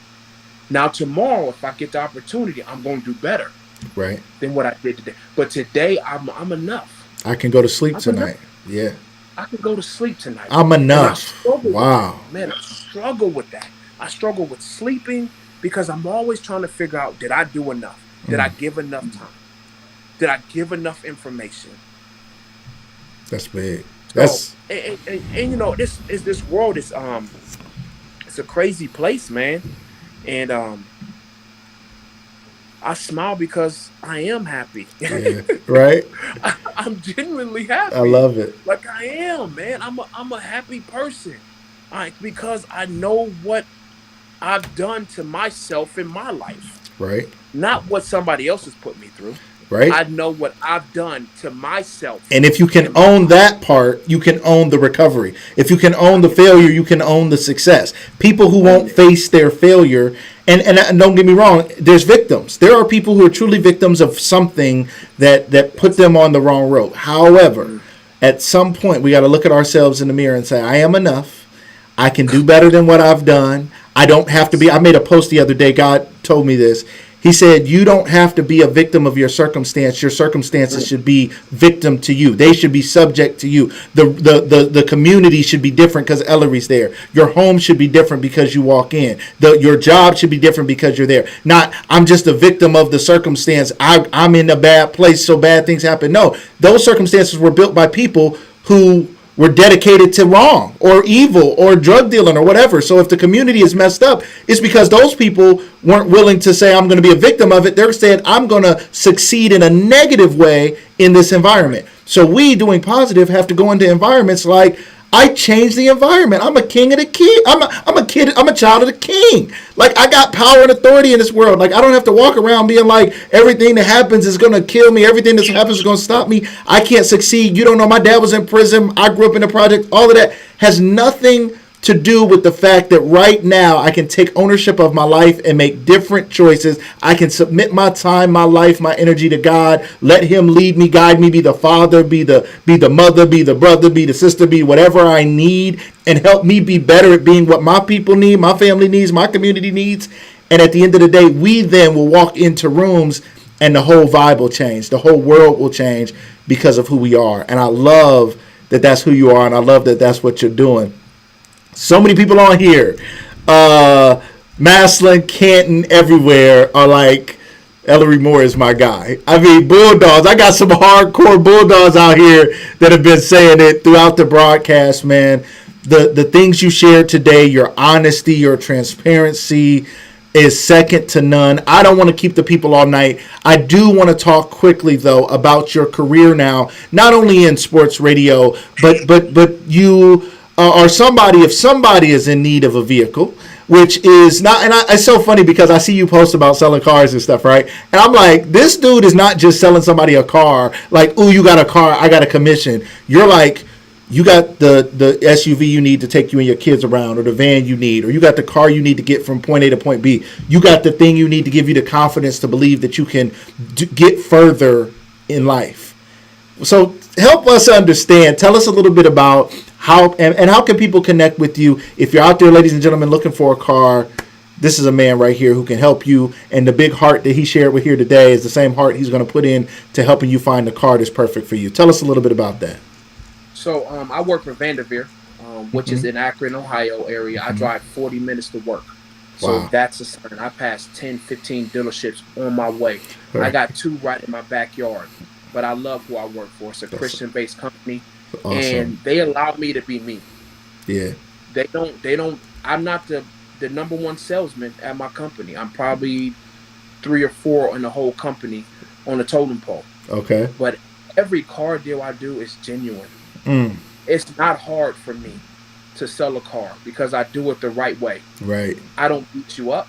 [SPEAKER 2] Now tomorrow, if I get the opportunity, I'm going to do better.
[SPEAKER 1] Right.
[SPEAKER 2] Than what I did today. But today, I'm enough.
[SPEAKER 1] I can go to sleep tonight. Yeah.
[SPEAKER 2] I can go to sleep tonight.
[SPEAKER 1] I'm enough. Wow.
[SPEAKER 2] Man, I struggle with that. I struggle with sleeping because I'm always trying to figure out, did I do enough? Did I give enough time? Did I give enough information?
[SPEAKER 1] That's big.
[SPEAKER 2] That's and this world is it's a crazy place, man. And I smile because I am happy.
[SPEAKER 1] Yeah. Right.
[SPEAKER 2] I'm genuinely
[SPEAKER 1] I
[SPEAKER 2] happy.
[SPEAKER 1] love it.
[SPEAKER 2] Like I am, man. I'm a happy person. Because I know what I've done to myself in my life,
[SPEAKER 1] Right.
[SPEAKER 2] not what somebody else has put me through.
[SPEAKER 1] Right.
[SPEAKER 2] I know what I've done to myself
[SPEAKER 1] And if you can
[SPEAKER 2] in my
[SPEAKER 1] own
[SPEAKER 2] life.
[SPEAKER 1] that part, you can own the recovery. If you can own
[SPEAKER 2] I
[SPEAKER 1] the
[SPEAKER 2] can
[SPEAKER 1] failure, you can own the success. People who
[SPEAKER 2] own
[SPEAKER 1] won't
[SPEAKER 2] it.
[SPEAKER 1] face their failure, and don't get me wrong, there's victims. There are people who are truly victims of something that put
[SPEAKER 2] Yes.
[SPEAKER 1] them on the wrong road. However,
[SPEAKER 2] Mm.
[SPEAKER 1] at some point, we got to look at ourselves in the mirror and say, I am enough. I can do better than what I've done. I don't have to
[SPEAKER 2] Yes.
[SPEAKER 1] be. I made a post the other day. God told me this. He said, you don't have to be a victim of your circumstance. Your circumstances
[SPEAKER 2] Mm.
[SPEAKER 1] should be victim to you. They should be subject to you. The community should be different because Ellery's there. Your home should be different because you walk in. Your job should be different because you're there. Not, I'm just a victim of the circumstance. I'm in a bad place, so bad things happen. No, those circumstances were built by people who were dedicated to wrong or evil or drug dealing or whatever. So if the community is messed up, it's because those people weren't willing to say, I'm going to be a victim of it. They're saying, I'm going to succeed in a negative way in this
[SPEAKER 2] Right.
[SPEAKER 1] environment. So we, doing positive, have to go into environments like, I change the environment. I'm a king of the king. I'm a kid. I'm a child of the king. Like, I got power and authority in this world. Like, I don't have to walk around being like, everything that happens is gonna kill me. Everything that happens is gonna stop me. I can't succeed. You don't know. My dad was in prison. I grew up in the project. All of that has nothing to do with the fact that right now I can take ownership of my life and make different choices. I can submit my time, my life, my energy to God. Let Him lead me, guide me, be the father, be the mother, be the brother, be the sister, be whatever I need, and help me be better at being what my people need, my family needs, my community needs. And at the end of the day, we then will walk into rooms and the whole vibe will change. The whole world will change because of who we are. And I love that that's who you are, and I love that that's what you're doing. So many people on here, Massillon, Canton, everywhere are like, Ellery Moore is my guy. I mean, Bulldogs. I got some hardcore Bulldogs out here that have been saying it throughout the broadcast, man. The things you shared today, your honesty, your transparency is second to none. I don't want to keep the people all night. I do want to talk quickly though about your career now, not only in sports radio, but you or somebody, if somebody is in need of a vehicle, which is not, and it's so funny because I see you post about selling cars and stuff, right? And I'm like, this dude is not just selling somebody a car, like, ooh, you got a car, I got a commission. You're like, you got the SUV you need to take you and your kids around, or the van you need, or you got the car you need to get from point A to point B. You got the thing you need to give you the confidence to believe that you can get further in life. So help us understand. Tell us a little bit about how and how can people connect with you if you're out there, ladies and gentlemen, looking for a car. This is a man right here who can help you, and the big heart that he shared with here today is the same heart he's going to put in to helping you find the car that's perfect for you. Tell us a little bit about that.
[SPEAKER 2] So I work for Vanderveer, which is
[SPEAKER 1] Mm-hmm.
[SPEAKER 2] in Akron, Ohio area. I
[SPEAKER 1] Mm-hmm.
[SPEAKER 2] drive 40 minutes to work. So
[SPEAKER 1] Wow.
[SPEAKER 2] that's a sign. I passed 10, 15 dealerships on my way. I
[SPEAKER 1] Right.
[SPEAKER 2] got two right in my backyard. But I love who I work for. It's a
[SPEAKER 1] That's
[SPEAKER 2] Christian-based company,
[SPEAKER 1] awesome.
[SPEAKER 2] and they allow me to be me.
[SPEAKER 1] Yeah.
[SPEAKER 2] They don't I'm not the number one salesman at my company. I'm probably three or four in the whole company on the totem pole.
[SPEAKER 1] Okay.
[SPEAKER 2] But every car deal I do is genuine.
[SPEAKER 1] Mm.
[SPEAKER 2] It's not hard for me to sell a car because I do it the right way.
[SPEAKER 1] Right.
[SPEAKER 2] I don't beat you up.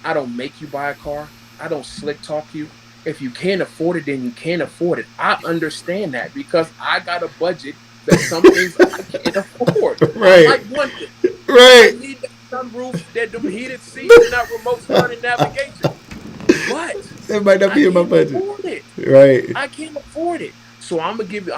[SPEAKER 2] I don't make you buy a car. I don't slick talk you. If you can't afford it, then you can't afford it. I understand that because I got a budget that some things I can't afford. I
[SPEAKER 1] Right.
[SPEAKER 2] might want it. I
[SPEAKER 1] Right.
[SPEAKER 2] might need that sunroof, that them heated seats, and that remote start and navigation. But
[SPEAKER 1] That might not
[SPEAKER 2] I
[SPEAKER 1] be in my
[SPEAKER 2] can't
[SPEAKER 1] budget.
[SPEAKER 2] afford it.
[SPEAKER 1] Right.
[SPEAKER 2] I can't afford it. So I'm gonna give you.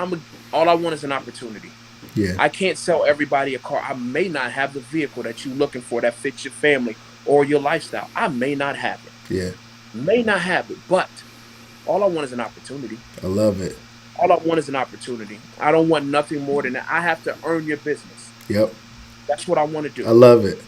[SPEAKER 2] All I want is an opportunity.
[SPEAKER 1] Yeah.
[SPEAKER 2] I can't sell everybody a car. I may not have the vehicle that you're looking for that fits your family or your lifestyle. I may not have it.
[SPEAKER 1] Yeah.
[SPEAKER 2] May not have it, but all I want is an opportunity.
[SPEAKER 1] I love it.
[SPEAKER 2] All I want is an opportunity. I don't want nothing more than that. I have to earn your business.
[SPEAKER 1] Yep.
[SPEAKER 2] That's what I want to
[SPEAKER 1] I
[SPEAKER 2] do.
[SPEAKER 1] love it.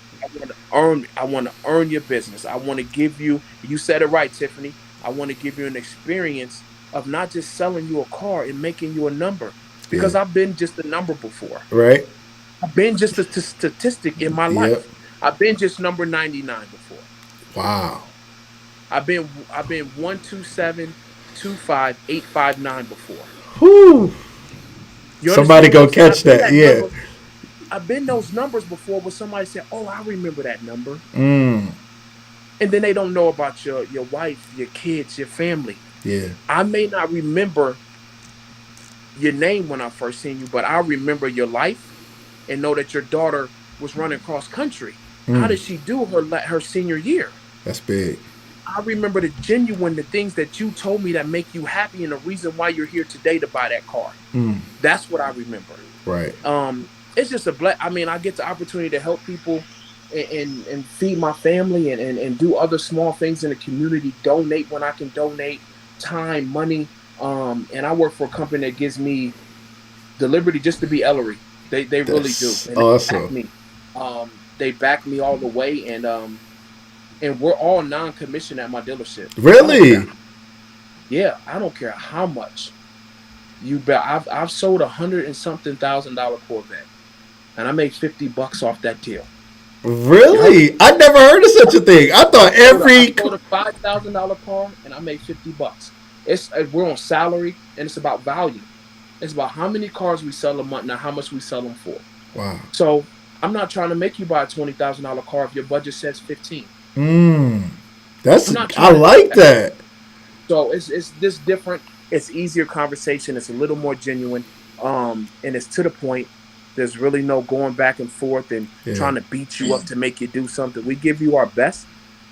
[SPEAKER 2] I want to earn your business. I want to give you, you said it right, Tiffany. I want to give you an experience of not just selling you a car and making you a number.
[SPEAKER 1] Yeah.
[SPEAKER 2] Because I've been just a number before.
[SPEAKER 1] Right.
[SPEAKER 2] I've been just a statistic in my
[SPEAKER 1] Yep.
[SPEAKER 2] life. I've been just number 99 before.
[SPEAKER 1] Wow.
[SPEAKER 2] I've been 127, 25, 859 before.
[SPEAKER 1] Whew.
[SPEAKER 2] You
[SPEAKER 1] Somebody
[SPEAKER 2] understand what
[SPEAKER 1] go
[SPEAKER 2] I'm saying?
[SPEAKER 1] catch that. Yeah.
[SPEAKER 2] I've been those numbers before where somebody said, "Oh, I remember that number,"
[SPEAKER 1] Mm.
[SPEAKER 2] and then they don't know about your wife, your kids, your family.
[SPEAKER 1] Yeah.
[SPEAKER 2] I may not remember your name when I first seen you, but I remember your life and know that your daughter was running cross country. How
[SPEAKER 1] Mm.
[SPEAKER 2] did she do her senior year?
[SPEAKER 1] That's big.
[SPEAKER 2] I remember the things that you told me that make you happy and the reason why you're here today to buy that car.
[SPEAKER 1] Mm.
[SPEAKER 2] That's what I remember.
[SPEAKER 1] Right.
[SPEAKER 2] It's just I mean, I get the opportunity to help people and feed my family and do other small things in the community, donate when I can donate, time, money. And I work for a company that gives me the liberty just to be Ellery. They really do.
[SPEAKER 1] That's
[SPEAKER 2] And they back
[SPEAKER 1] awesome.
[SPEAKER 2] me. They back me all the way and we're all non-commissioned at my dealership. I don't care.
[SPEAKER 1] Really?
[SPEAKER 2] Yeah, I don't care how much. You bet. I've sold $100 and something $1,000 Corvette, and I made $50 off that deal. Yep.
[SPEAKER 1] Really? I never heard of such a thing. I thought
[SPEAKER 2] I
[SPEAKER 1] every.
[SPEAKER 2] sold a $5,000 car, and I made $50. It's we're on salary, and it's about value. It's about how many cars we sell a month, not how much we sell them for.
[SPEAKER 1] Wow.
[SPEAKER 2] So I'm not trying to make you buy a $20,000 car if your budget says 15.
[SPEAKER 1] That's.
[SPEAKER 2] I'm not
[SPEAKER 1] I
[SPEAKER 2] trying to do
[SPEAKER 1] like
[SPEAKER 2] that.
[SPEAKER 1] that.
[SPEAKER 2] So it's this different. It's easier conversation. It's a little more genuine. And it's to the point. There's really no going back and forth and trying to beat you up to make you do something. We give you our best.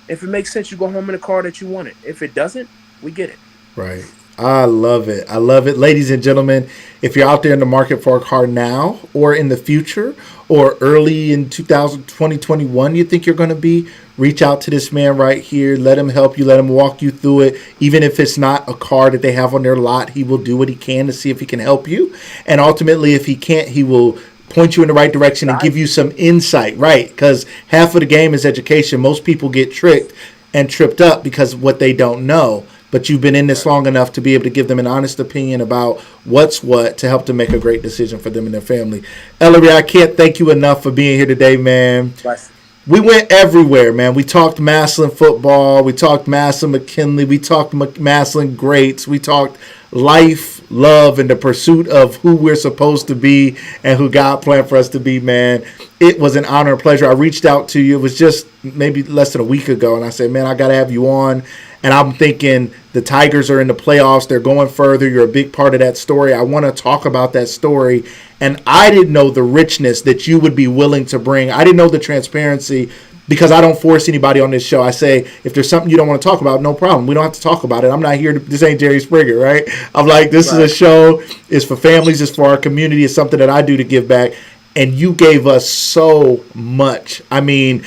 [SPEAKER 2] If it makes sense, you go home in the car that you wanted. If it doesn't, we get it.
[SPEAKER 1] Right. I love it. I love it. Ladies and gentlemen, if you're out there in the market for a car now or in the future or early in 2021, you think you're going to be, reach out to this man right here. Let him help you. Let him walk you through it. Even if it's not a car that they have on their lot, he will do what he can to see if he can help you. And ultimately, if he can't, he will point you in the right direction and give you some insight, right? Because half of the game is education. Most people get tricked and tripped up because of what they don't know. But you've been in this long enough to be able to give them an honest opinion about what's what to help them make a great decision for them and their family. Ellery, I can't thank you enough for being here today, man.
[SPEAKER 2] Right.
[SPEAKER 1] We went everywhere, man. We talked Massillon football. We talked Massillon McKinley. We talked Massillon greats. We talked life, love, and the pursuit of who we're supposed to be and who God planned for us to be, man. It was an honor and pleasure. I reached out to you. It was just maybe less than a week ago, and I said, man, I got to have you on. And I'm thinking the Tigers are in the playoffs. They're going further. You're a big part of that story. I want to talk about that story. And I didn't know the richness that you would be willing to bring. I didn't know the transparency because I don't force anybody on this show. I say, if there's something you don't want to talk about, no problem. We don't have to talk about it. I'm not here this ain't Jerry Springer, right? I'm like, this is a show. It's for families. It's for our community. It's something that I do to give back. And you gave us so much. I mean,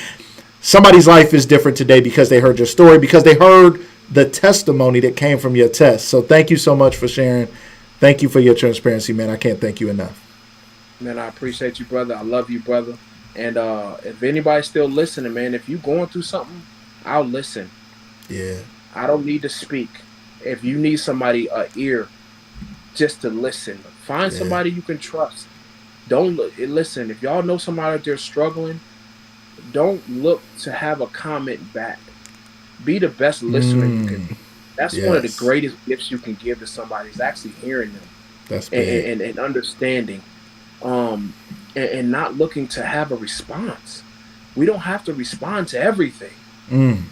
[SPEAKER 1] somebody's life is different today because they heard your story, because they heard the testimony that came from your test. So thank you so much for sharing. Thank you for your transparency, man. I can't thank you enough.
[SPEAKER 2] Man, I appreciate you, brother. I love you, brother. And if anybody's still listening, man, if you're going through something, I'll listen.
[SPEAKER 1] Yeah.
[SPEAKER 2] I don't need to speak. If you need somebody, ear, just to listen, find somebody you can trust. Don't listen. If y'all know somebody out there struggling, don't look to have a comment back. Be the best listener you can be. That's one of the greatest gifts you can give to somebody is actually hearing them.
[SPEAKER 1] That's
[SPEAKER 2] and understanding. And not looking to have a response. We don't have to respond to everything.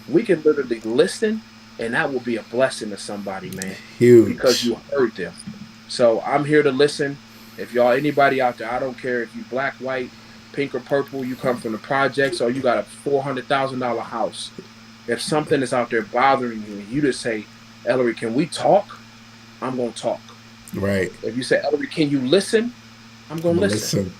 [SPEAKER 2] We can literally listen, and that will be a blessing to somebody, man.
[SPEAKER 1] Huge.
[SPEAKER 2] Because you heard them. So I'm here to listen. If y'all, anybody out there, I don't care if you black, white, pink, or purple, you come from the projects, or you got a $400,000 house. If something is out there bothering you, and you just say, Ellery, can we talk? I'm going to talk.
[SPEAKER 1] Right.
[SPEAKER 2] If you say, Ellery, can you listen? I'm going to listen.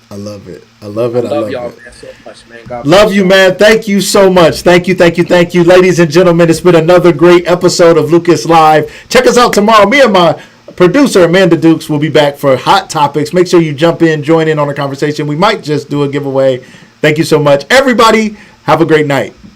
[SPEAKER 1] I love it. I love it.
[SPEAKER 2] I love y'all, man, so much, man. God
[SPEAKER 1] love you, man. Thank you so much. Thank you. Ladies and gentlemen, it's been another great episode of Lucas Live. Check us out tomorrow. Me and my producer, Amanda Dukes, will be back for Hot Topics. Make sure you jump in, join in on the conversation. We might just do a giveaway. Thank you so much. Everybody, have a great night.